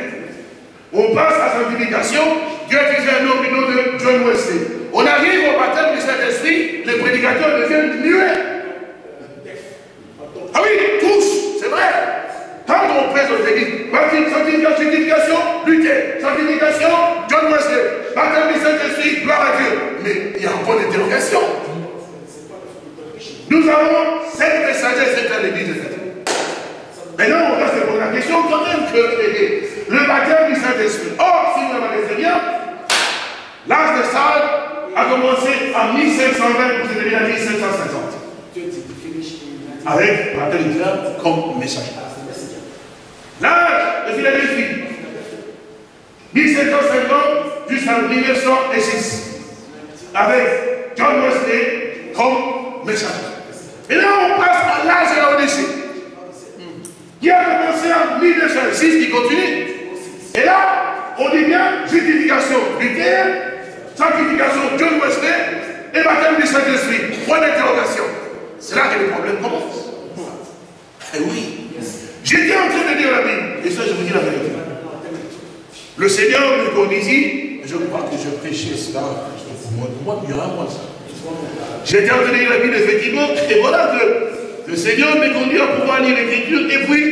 On passe à sanctification, Dieu a utilisé un homme du nom de John Wesley. On arrive au baptême du Saint-Esprit, les prédicateurs deviennent muets. Ah oui, tous, c'est vrai. Quand on prêche aux églises, sanctification, Luther, sanctification, John Wesley, baptême du Saint-Esprit, gloire à Dieu. Mais il y a un point d'interrogation. Nous avons 7 messagers, c'est à l'église. Maintenant, on va se poser la question quand même que le baptême du Saint-Esprit. Or, si vous regardez bien, l'âge des sages a commencé en 1520 pour se terminer en 1750. Avec Martin Luther comme messager. L'âge de Philadelphie, 1750 jusqu'en 1906. Avec John Wesley comme messager. Et là, on passe à l'âge de la Odyssée, qui a commencé en 1906, qui continue. Et là, on dit bien justification Luther, sanctification John Wesley et baptême du Saint-Esprit. Point d'interrogation. C'est là que le problème commence. Eh oui. J'étais en train de dire la Bible, et ça je vous dis la vérité. Le Seigneur me conduisit, je crois que je prêchais cela pour moi, il y a un mois ça. J'étais en train de lire la Bible, effectivement, et voilà que le Seigneur me conduit à pouvoir lire l'Écriture, et puis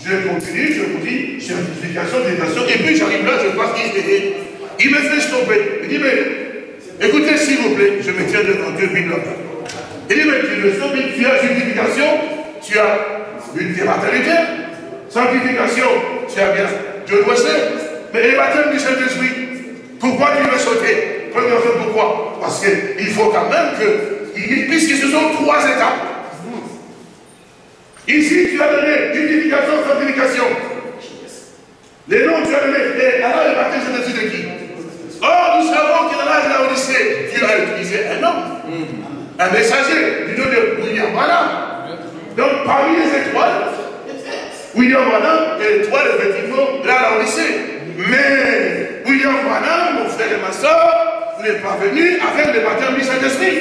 je continue, je vous dis, justification, et puis j'arrive là, je vois qu'il me fait stopper. Il dit, mais écoutez s'il vous plaît, je me tiens devant Dieu, Bible là. Il dit, mais tu as justification, tu as une Martin Luther, sanctification, tu as bien John Wesley, mais les baptêmes du Saint-Esprit, pourquoi tu veux sauter? Première chose, pourquoi? Parce qu'il faut quand même que, puisque ce sont 3 étapes. Ici, tu as donné justification, sanctification. Les noms tu as donné, et alors le baptême Saint-Esprit de qui? Or, nous savons que dans l'âge de la Odyssée, Dieu a utilisé un homme, un messager, du nom de William Branham. Donc, parmi les étoiles, William Branham est l'étoile, effectivement, là, à l'Odyssée. Mais William Branham, mon frère et ma soeur, n'est pas venu avec le baptême du Saint-Esprit.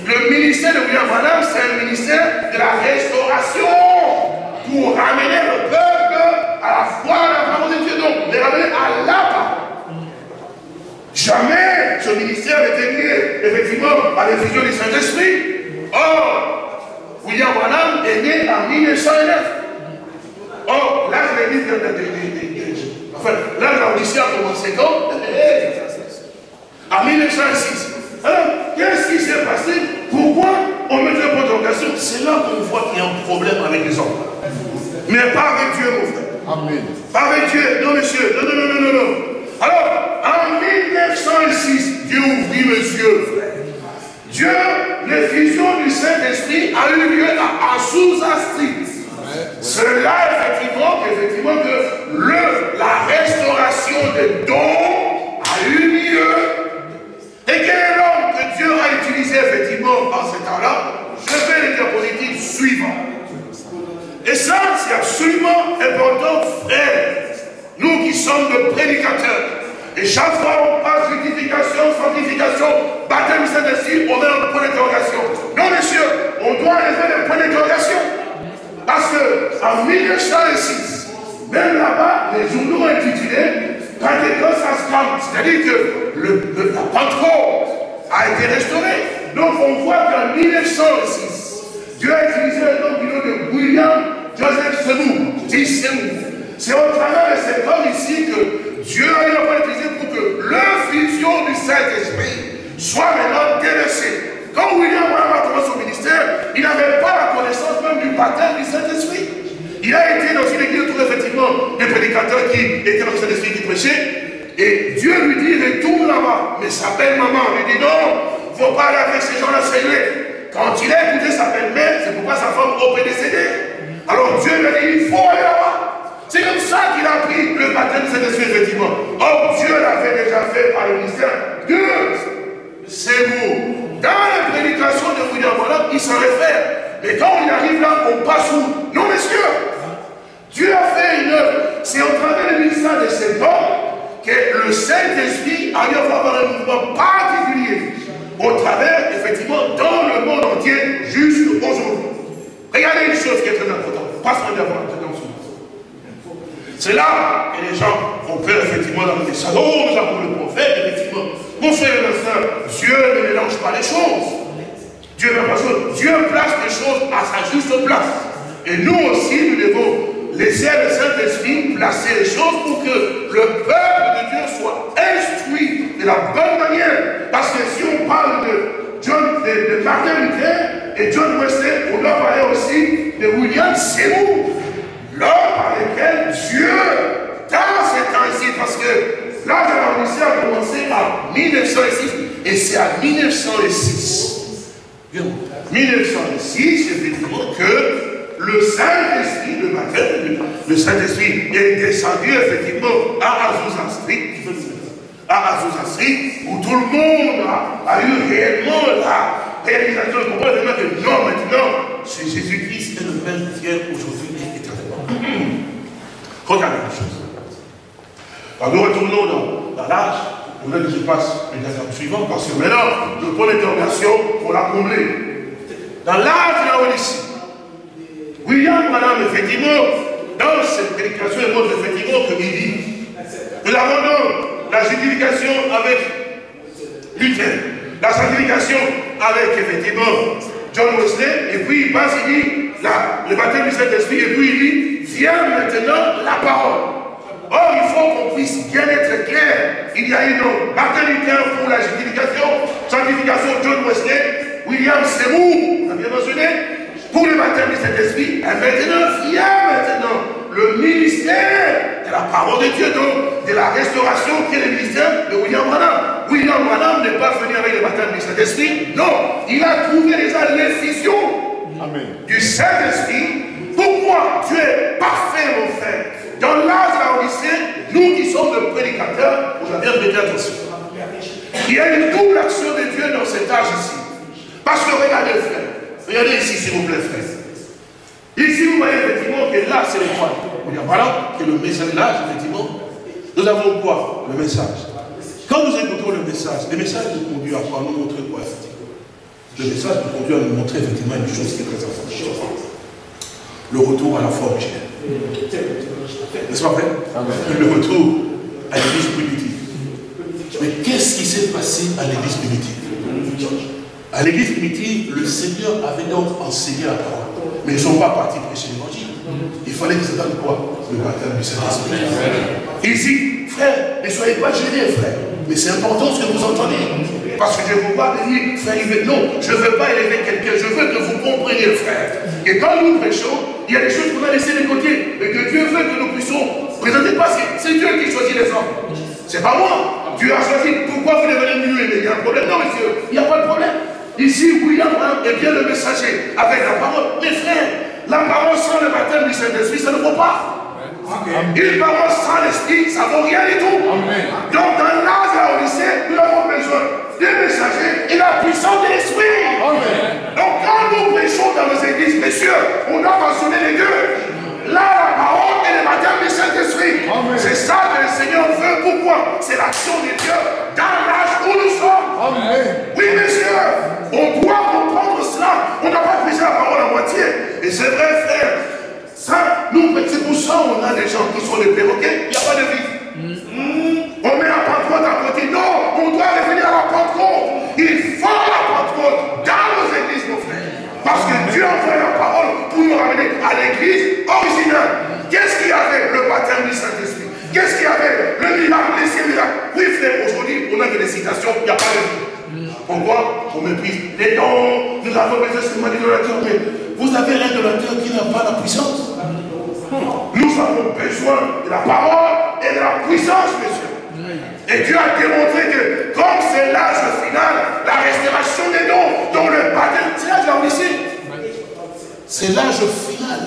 Le ministère de William Branham, c'est un ministère de la restauration pour ramener le peuple à la foi, à la parole de Dieu, donc les ramener à la parole. Jamais ce ministère n'était lié, effectivement, à l'effusion du Saint-Esprit. Or, William Branham est né en 1909. Or, là, je l'ai dit Enfin, là, l'Odyssée a commencé quand? En 1906. Alors, qu'est-ce qui s'est passé? Pourquoi on met un point d'interrogation? C'est là qu'on voit qu'il y a un problème avec les hommes. Mais pas avec Dieu, mon frère. Amen. Pas avec Dieu. Non, monsieur. Non, non, non, non, non, non. Alors, en 1906, Dieu ouvrit les yeux, frère. Dieu, l'effusion du Saint-Esprit a eu lieu à Azusa Street. C'est là, effectivement, que la restauration des dons a eu lieu. Et quel est l'homme que Dieu a utilisé, effectivement, en ce temps-là? Je fais les diapositives suivantes. Et ça, c'est absolument important, frère. Nous qui sommes de prédicateurs. Et chaque fois on passe justification, sanctification, baptême du Saint-Esprit, on met un point d'interrogation. Non, monsieur, on doit lever des points d'interrogation. Parce qu'en 1906, même là-bas, les journaux ont intitulé Pentecost has come. C'est-à-dire que la Pentecôte a été restaurée. Donc on voit qu'en 1906, Dieu a utilisé le nom du nom de William Joseph Seymour. C'est au travers de cet homme ici que Dieu a utilisé pour que l'infusion du Saint-Esprit soit maintenant délaissée. Quand William a commencé son ministère, il n'avait pas la connaissance même du baptême du Saint-Esprit. Il a été dans une église où effectivement des prédicateurs qui étaient dans le Saint-Esprit qui prêchaient. Et Dieu lui dit, retourne là-bas. Mais sa belle-maman lui dit, non, il ne faut pas aller avec ces gens-là sérieux. Quand il a écouté sa belle-mère, c'est pourquoi sa femme a décédé. Alors Dieu lui a dit, il faut aller là-bas. C'est comme ça qu'il a pris le baptême de Saint-Esprit, effectivement. Or, Dieu l'avait déjà fait par le ministère de Seymour. Dans la prédication de William Branham, il s'en réfère. Mais quand il arrive là, on passe où? Non, messieurs. Dieu a fait une œuvre. C'est au travers du ministère de cet homme que le Saint-Esprit a dû avoir un mouvement particulier. Au travers, effectivement, dans le monde entier, jusqu'aujourd'hui. Regardez une chose qui est très importante. Passe-moi d'abord. C'est là que les gens ont peur, effectivement, dans les salons, nous avons le prophète, effectivement. Mon frère et ma soeur, Dieu ne mélange pas les choses. Dieu place les choses à sa juste place. Et nous aussi, nous devons laisser le Saint-Esprit placer les choses pour que le peuple de Dieu soit instruit de la bonne manière. Parce que si on parle de Martin Luther et John Wesley, on doit parler aussi de William Seymour. L'homme par lequel Dieu, dans ces temps-ci, parce que là, la Russie a commencé en 1906, et c'est en 1906, effectivement, que le Saint-Esprit, le baptême, le Saint-Esprit est descendu, effectivement, à Azusa Street, où tout le monde a eu réellement la réalisation de comprendre que non, maintenant, c'est Jésus-Christ et le même hier, aujourd'hui et éternellement. Regardez les choses. Quand nous retournons dans l'âge, on a que je passe le diagramme suivant, parce que maintenant, le point d'interrogation, on l'a comblé. Dans l'âge de la Odyssée, William Branham, effectivement, dans cette prédication, il montre effectivement que il dit nous avons la justification avec Luther, la sanctification avec, effectivement, John Wesley, et puis il passe, il dit, le baptême du Saint-Esprit, et puis il dit, vient maintenant la parole. Or, il faut qu'on puisse bien être clair. Il y a eu donc Martin Luther pour la justification, sanctification, John Wesley, William Seymour, on a bien mentionné, pour le baptême du Saint-Esprit, et maintenant, vient maintenant le ministère de la parole de Dieu, donc de la restauration, qui est le ministère de William Branham. William Branham n'est pas venu avec le baptême du Saint-Esprit, non, il a trouvé déjà l'effusion du Saint-Esprit. Pourquoi Dieu est parfait, mon frère? Dans l'âge de la Odyssée, nous qui sommes le prédicateur, vous avez bien prêté attention. Il y a une double action de Dieu dans cet âge ici. Parce que regardez, frère, regardez ici, s'il vous plaît, frère. Ici, vous voyez effectivement que là, c'est le point. Voilà, que le message de l'âge, effectivement, nous avons quoi? Le message. Quand nous écoutons le message nous conduit à quoi? Nous montrer quoi, effectivement? Le message nous conduit à nous montrer effectivement une chose qui est très importante. Le retour à la foi originelle. N'est-ce pas vrai? Le retour à l'église primitive. Mais qu'est-ce qui s'est passé à l'église primitive? À l'église primitive, le Seigneur avait donc enseigné la parole. Mais ils ne sont pas partis prêcher l'évangile. Il fallait qu'ils attendent quoi? Le baptême du Saint-Esprit. Ici, frère, ne soyez pas gênés, frère. Mais c'est important ce que vous entendez. Parce que je ne veux pas venir faire élever. Non, je ne veux pas élever quelqu'un. Je veux que vous compreniez, frère. Et quand nous prêchons, il y a des choses qu'on a laissées de côté. Et que Dieu veut que nous puissions présenter. Parce que c'est Dieu qui choisit les hommes. C'est pas moi. Dieu a choisi. Pourquoi vous devenez mieux? Il y a un problème. Non, monsieur, il n'y a pas de problème. Ici, William est bien le messager avec la parole. Mais frère, la parole sans le baptême du Saint-Esprit, ça ne vaut pas. Une parole sans l'esprit, ça ne vaut rien du tout. Amen. Donc dans l'âge de la Odyssée, nous avons besoin des messagers et la puissance de l'esprit. Donc quand nous prêchons dans nos églises, messieurs, on doit mentionner les deux. Là, la parole et le baptême du Saint-Esprit. C'est ça que le Seigneur veut. Pourquoi? C'est l'action de Dieu dans l'âge où nous sommes. Amen. Oui, messieurs, on doit comprendre cela. On n'a pas prêché la parole à moitié. Et c'est vrai, frère. Ça, nous, c'est pour ça qu'on a des gens qui sont des perroquets, il n'y a pas de vie. On met la Pentecôte à côté. Non, on doit revenir à la Pentecôte. Il faut la Pentecôte dans nos églises, nos frères. Parce que Dieu a envoyé la parole pour nous ramener à l'église originale. Qu'est-ce qu'il y avait? Le baptême du Saint-Esprit. Qu'est-ce qu'il y avait? Le miracle, les miracles. Oui, frère, aujourd'hui, on a que des citations, il n'y a pas de vie. Pourquoi? On méprise les dons. Nous avons besoin seulement d'idolateurs. Mais vous avez un idolateur qui n'a pas la puissance. Nous avons besoin de la parole et de la puissance, monsieur. Et Dieu a démontré que, comme c'est l'âge final, la restauration des dons, dont le baptême, c'est l'âge là ici. C'est l'âge final,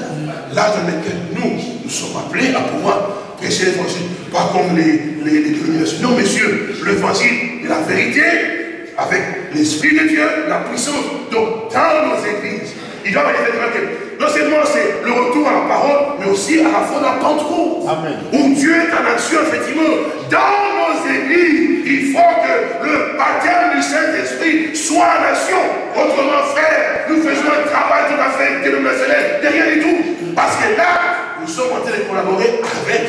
l'âge dans lequel nous sommes appelés à pouvoir prêcher l'évangile. Pas comme les dénominations. Non, messieurs, l'évangile est la vérité, avec l'Esprit de Dieu, la puissance. Donc, dans nos églises, il doit manifester que non seulement c'est le retour à la parole, mais aussi à la fois la Pentecôte. Où Dieu est en action, effectivement. Dans nos églises, il faut que le baptême du Saint-Esprit soit en action. Autrement, frère, nous faisons un travail tout à fait dénominationnel, de rien du tout. Parce que là, nous sommes en train de collaborer avec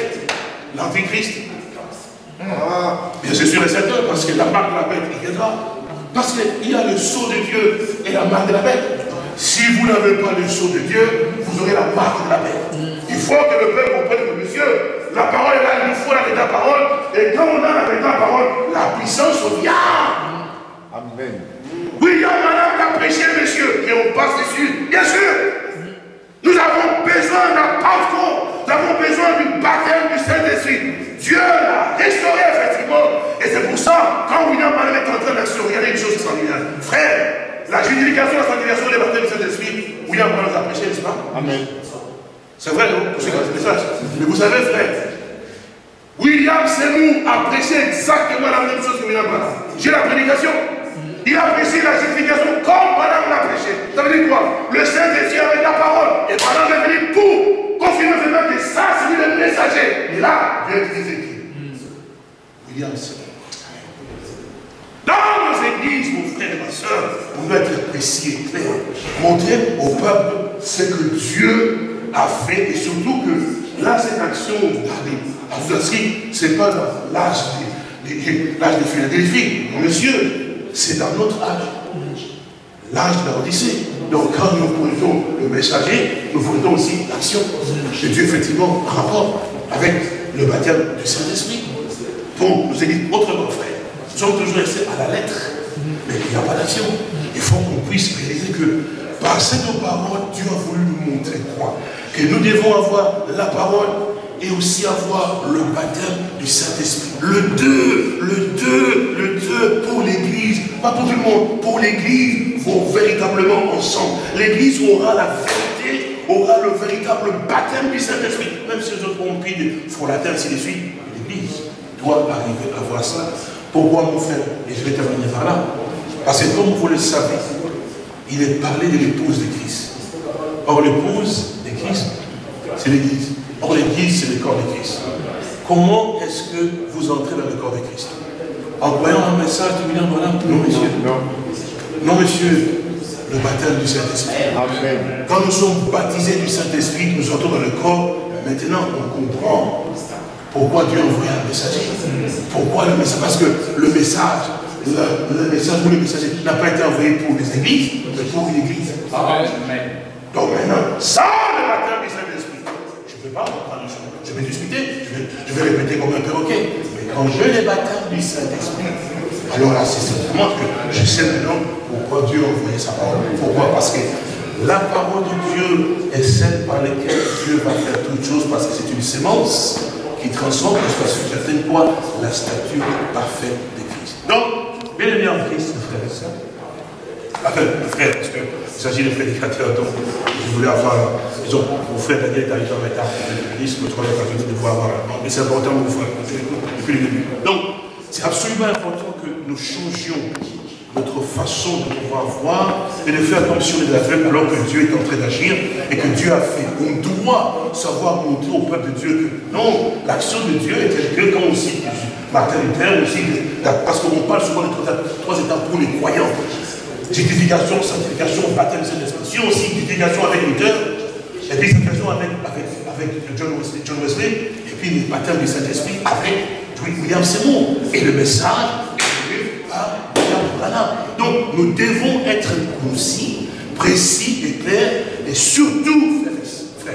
l'Antichrist. Bien c'est sûr et certain, parce que la marque de la bête, il viendra. Parce qu'il y a le sceau de Dieu et la marque de la bête. Si vous n'avez pas le sceau de Dieu, vous aurez la marque de la bête. Il faut que le peuple comprenne que, monsieur, la parole est là, il nous faut la véritable parole. Et quand on a la véritable parole, la puissance vient. Amen. William Branham l'a prêché, monsieur, et on passe dessus. Bien sûr. Nous avons besoin d'un Pentecôte. Nous avons besoin du baptême du Saint-Esprit. Dieu l'a restauré, effectivement. Et c'est pour ça, quand William Branham est en train d'action, regardez une chose extraordinaire. Frère, la justification, la sanctification, le baptême du Saint-Esprit, William Branham a prêché, n'est-ce pas? Amen. C'est vrai, non? Pour ceux qui ont ce message. Mais vous savez, frère, William Seymour a prêché exactement la même chose que William Branham. J'ai la prédication. Il a prêché la justification comme Branham l'a prêché. Ça veut dire quoi? Le Saint-Esprit avec la parole. Et Branham est venu pour confirmer que ça, c'est lui le messager. Et là, Dieu disait qui? William Seymour. Dans nos églises, mon frère et ma soeur, on doit être précis et clair. Montrer au peuple ce que Dieu a fait et surtout que là, cette action d'adulterie, ce n'est pas dans l'âge de Philadelphie. Monsieur, c'est dans notre âge. L'âge de la Odyssée. Donc quand nous prenons le messager, nous prenons aussi l'action de Dieu, effectivement, en rapport avec le baptême du Saint-Esprit. Pour nous aider autrement, frère. Nous sommes toujours restés à la lettre, mais il n'y a pas d'action. Il faut qu'on puisse réaliser que par cette parole, Dieu a voulu nous montrer quoi? Que nous devons avoir la parole et aussi avoir le baptême du Saint-Esprit. Le deux pour l'Église, pas pour tout le monde, pour l'Église, vont véritablement ensemble. L'Église aura la vérité, aura le véritable baptême du Saint-Esprit. Même si les autres ont pris des frôlateurs, ainsi de suite, l'Église doit arriver à voir ça. Pourquoi, mon frère? Et je vais terminer par là. Parce que comme vous le savez, il est parlé de l'épouse de Christ. Or, l'épouse de Christ, c'est l'Église. Or, l'Église, c'est le corps de Christ. Comment est-ce que vous entrez dans le corps de Christ? En voyant un message de William Branham? Non, monsieur. Non, monsieur. Le baptême du Saint-Esprit. Quand nous sommes baptisés du Saint-Esprit, nous entrons dans le corps. Maintenant, on comprend pourquoi Dieu a envoyé un messager. Pourquoi le message? Parce que le message pour le messager n'a pas été envoyé pour les églises, mais pour une église. Amen. Donc maintenant, sans le baptême du Saint-Esprit, ne vais pas reprendre les choses. Je vais discuter, je vais répéter comme un perroquet. Mais quand je les baptême du Saint-Esprit, alors là, c'est simplement que je sais maintenant pourquoi Dieu a envoyé sa parole. Pourquoi? Parce que la parole de Dieu est celle par laquelle Dieu va faire toutes choses, parce que c'est une sémence qui transforme jusqu'à ce que j'atteigne quoi? La stature parfaite de Christ. Donc, bien aimé en Christ, frères et sœurs. Enfin, frère, parce qu'il s'agit de prédicateurs, donc je voulais avoir, disons, mon frère Daniel est arrivé en retard pour le ministre, notre occasion de pouvoir avoir la mais c'est important, mon frère, depuis le début. Donc, c'est absolument important que nous changions notre façon de pouvoir voir et de faire comme si on était aveugle alors que Dieu est en train d'agir et que Dieu a fait. On doit savoir montrer au peuple de Dieu que non, l'action de Dieu est telle que, comme aussi Martin Luther, aussi, parce qu'on parle souvent de trois étapes pour les croyants. Justification, sanctification, baptême, Saint-Esprit, aussi justification avec Luther, et puis sanctification avec John Wesley, et puis le baptême du Saint-Esprit avec William Seymour. Et le message est venu par William Branham. Donc nous devons être concis, précis et clairs, et surtout, frères,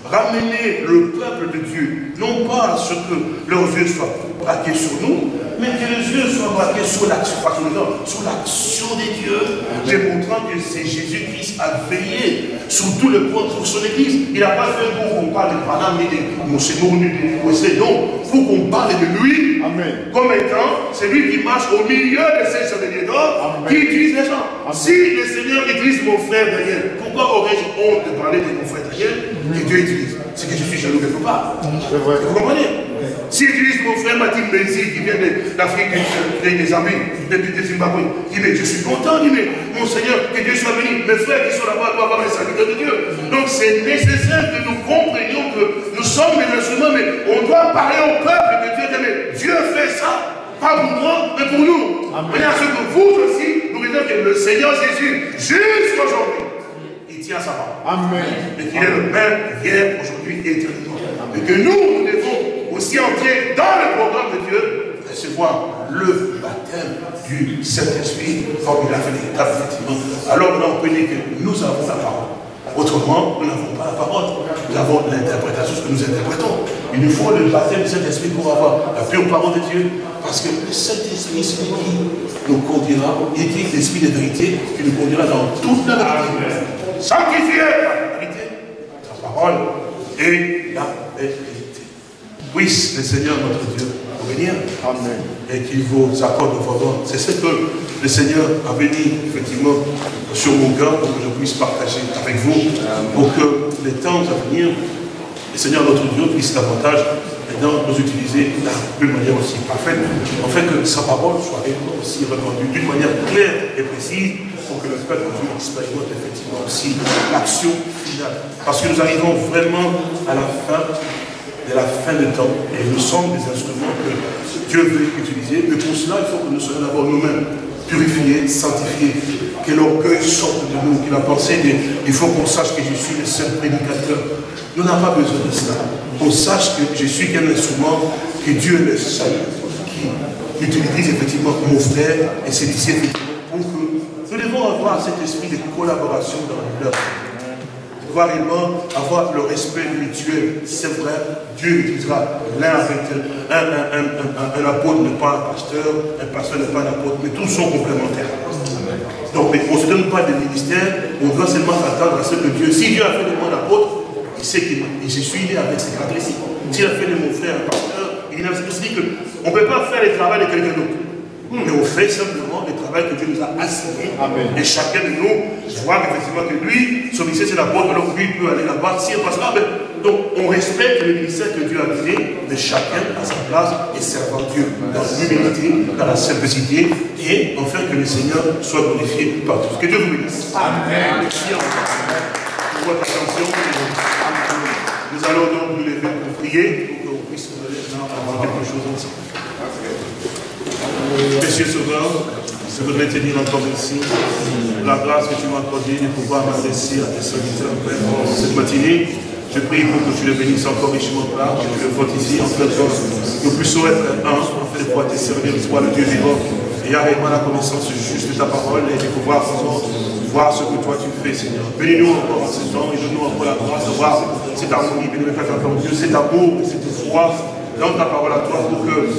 ramener le peuple de Dieu, non pas à ce que leurs yeux soient braqués sur nous, mais que les yeux soient braqués sur l'action, sur l'action des dieux, démontrant que c'est Jésus-Christ a veillé sur tout le point pour son Église. Il n'a pas fait pour qu'on parle de Branham, ni de Monseigneur, ni de Wesley, non, pour qu'on parle de lui. Amen. Comme étant celui qui marche au milieu de ces chevaliers d'or, qui utilise les gens. Amen. Si le Seigneur utilise mon frère Daniel, pourquoi aurais-je honte de parler de mon frère Daniel que Dieu utilise? C'est que je suis jaloux quelque part. Vous comprenez? S'il utilise mon frère Mathilde Benzi, qui vient d'Afrique des Amis, de Zimbabwe, il dit, mais je suis content, il dit, mais mon Seigneur, que Dieu soit béni, mes frères qui sont là-bas doivent avoir les serviteurs de Dieu. Donc c'est nécessaire que nous comprenions que nous sommes des instruments, mais on doit parler au peuple de Dieu, mais Dieu fait ça, pas pour moi, mais pour nous. Mais à ce que vous aussi, nous disons que le Seigneur Jésus, jusqu'aujourd'hui, il tient sa parole. Amen. Et qu'il est le même hier, aujourd'hui et éternellement. Et que nous devons aussi entrer dans le programme de Dieu, recevoir le baptême du Saint-Esprit, comme il a fait l'étape, effectivement. Alors là, on peut dire que nous avons la parole. Autrement, nous n'avons pas la parole. Nous avons l'interprétation, ce que nous interprétons. Il nous faut le baptême du Saint-Esprit pour avoir la pure parole de Dieu. Parce que le Saint-Esprit, c'est lui qui nous conduira, il dit l'Esprit de vérité, qui nous conduira dans toute la vérité. Sanctifier la vérité, sa parole et la vérité. Puisse le Seigneur notre Dieu venir. Amen. Et qu'il vous accorde vraiment. C'est ce que le Seigneur a béni effectivement sur mon cœur pour que je puisse partager avec vous. Pour que les temps à venir, le Seigneur notre Dieu puisse davantage maintenant nous utiliser d'une manière aussi parfaite, afin que sa parole soit réellement aussi répandue d'une manière claire et précise, pour que le peuple de Dieu expérimente effectivement aussi l'action finale. Parce que nous arrivons vraiment à la fin de la fin des temps, et nous sommes des instruments que Dieu veut utiliser, mais pour cela, il faut que nous soyons d'abord nous-mêmes purifiés, sanctifiés, que l'orgueil sorte de nous, que la pensée il faut qu'on sache que je suis le seul prédicateur. Nous n'avons pas besoin de cela. Qu'on sache que je suis qu'un instrument, que Dieu est le seul qui utilise effectivement mon frère, et c'est ici effectivement pour que nous devons avoir cet esprit de collaboration dans l'œuvre. Réellement avoir le respect mutuel. C'est vrai, Dieu utilisera l'un avec un apôtre n'est pas un pasteur n'est pas un apôtre, mais tous sont complémentaires. Donc, mais on ne se donne pas de ministère, on doit seulement s'attendre à ce que Dieu, si Dieu a fait de moi un apôtre, il sait que je suis né avec ces caractéristiques. S'il a fait de mon frère un pasteur, il a dit qu'on ne peut pas faire le travail de quelqu'un d'autre. Mais on fait simplement le travail que Dieu nous a assigné. Amen. Et chacun de nous voit effectivement que lui, son ministère c'est l'apôtre, alors lui peut aller là-bas, si un pasteur. Donc on respecte le ministère que Dieu a donné, mais chacun à sa place et servant Dieu dans l'humilité, dans la simplicité, et enfin que le Seigneur soit glorifié partout. Que Dieu vous bénisse. Amen. Merci pour votre attention. Nous allons donc nous lever pour prier, pour qu'on puisse maintenant avoir quelque chose ensemble. Monsieur Sauveur, je voudrais te dire encore merci pour la grâce que tu m'as accordée de pouvoir m'adresser à tes serviteurs cette matinée. Je prie pour que tu le bénisses encore richement là, que tu le fortifies, en fait, que nous puissions être un, en fait, de pouvoir te servir, de pouvoir le Dieu vivant. ayant réellement la connaissance juste de ta parole et de pouvoir vraiment voir ce que toi tu fais, Seigneur. Bénis-nous encore en ce temps et donne-nous encore la grâce de voir cette harmonie, bénis-nous, Père encore Dieu, cet amour et cette foi dans ta parole à toi pour que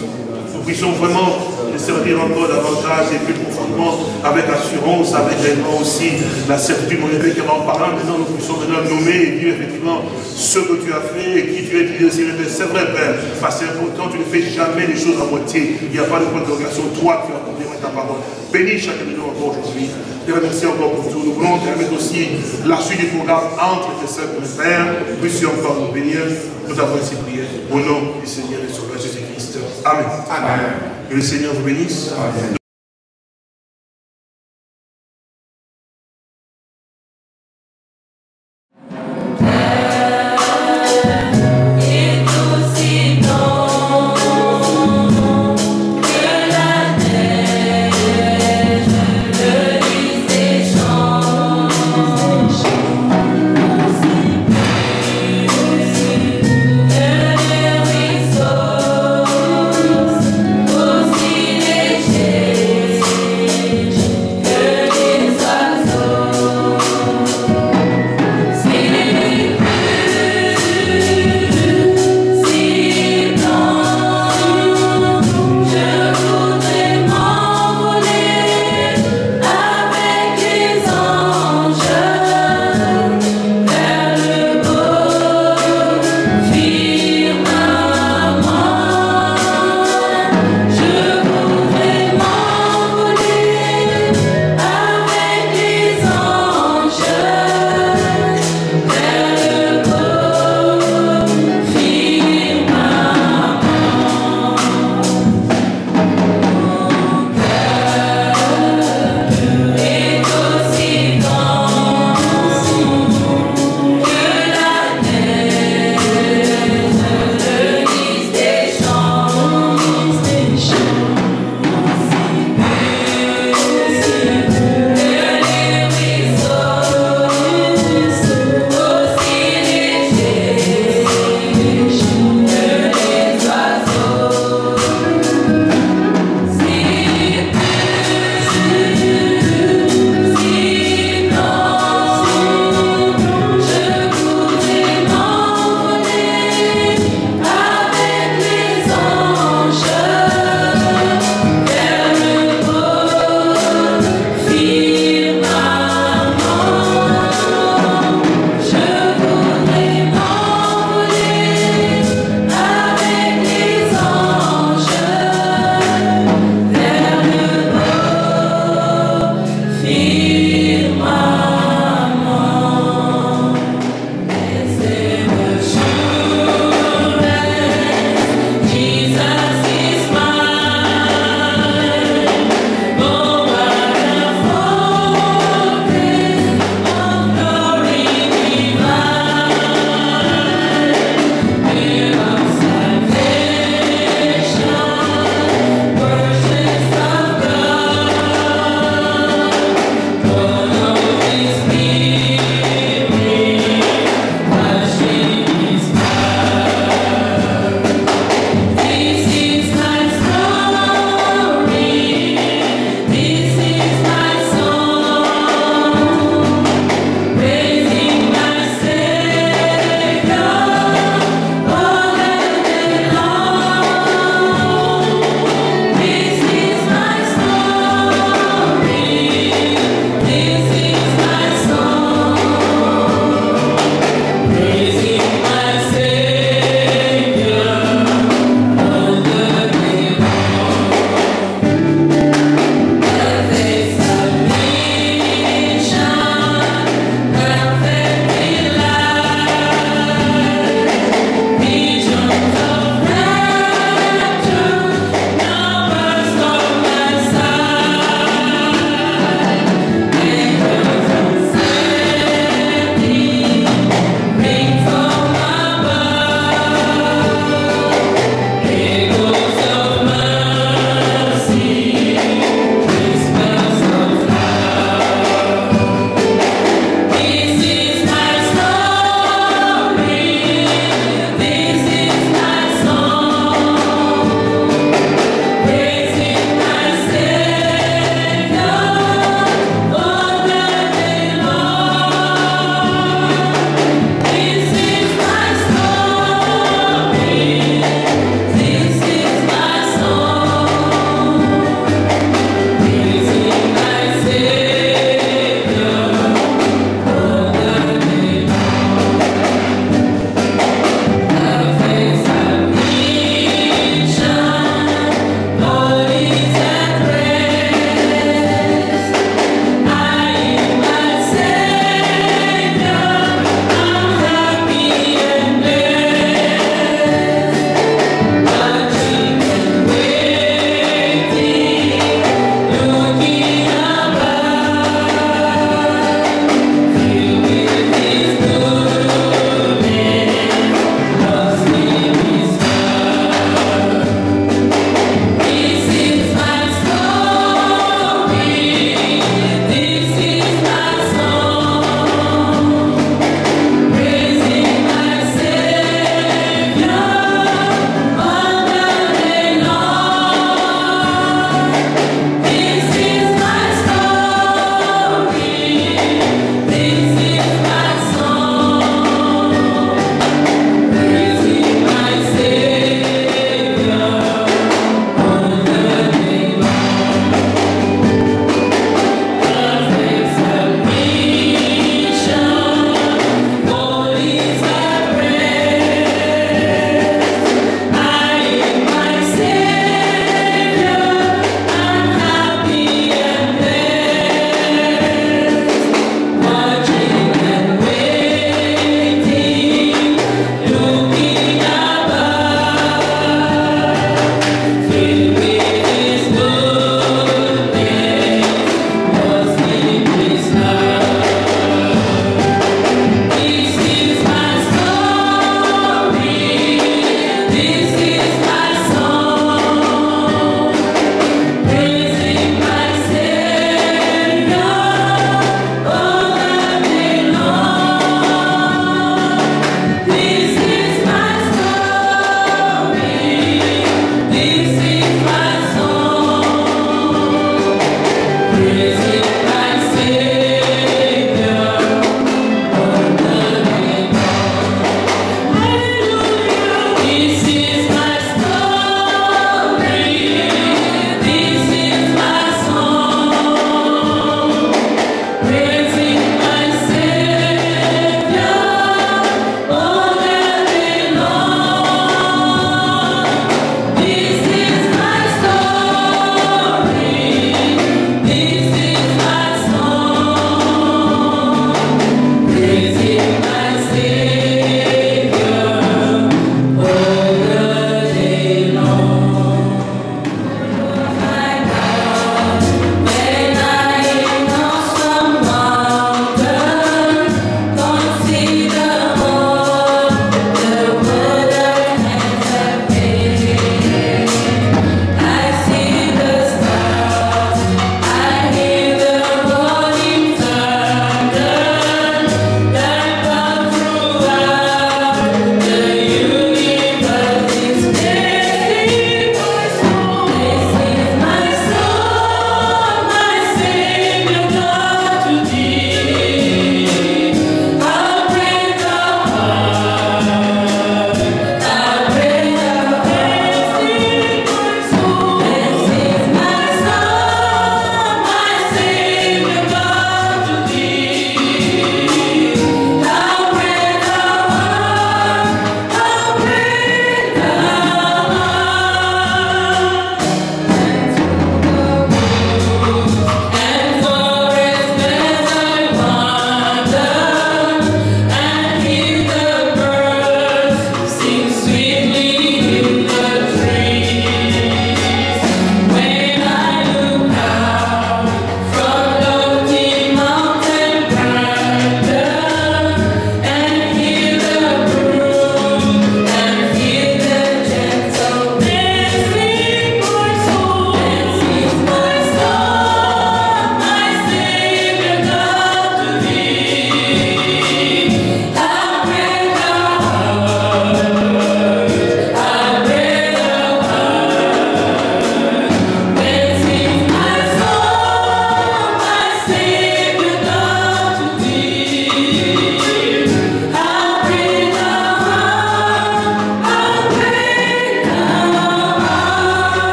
nous puissions vraiment te servir encore davantage et plus profondément, avec assurance, avec réellement aussi la certitude, mon Dieu, qu'en parlant, maintenant nous puissions maintenant nommer et dire effectivement ce que tu as fait et qui tu es dit aussi. C'est vrai, Père, parce que c'est important, tu ne fais jamais les choses à moitié. Il n'y a pas de prolongation. Toi, tu as confirmé ta parole. Bénis chacun de nous encore aujourd'hui. Je te remercie encore pour tout. Nous voulons te remettre aussi la suite du programme entre tes sœurs et mes pères. Puissions encore nous bénir. Nous avons ainsi prié. Au nom du Seigneur et Sauveur Jésus-Christ. Amen. Amen. Que le Seigneur vous bénisse. Amen.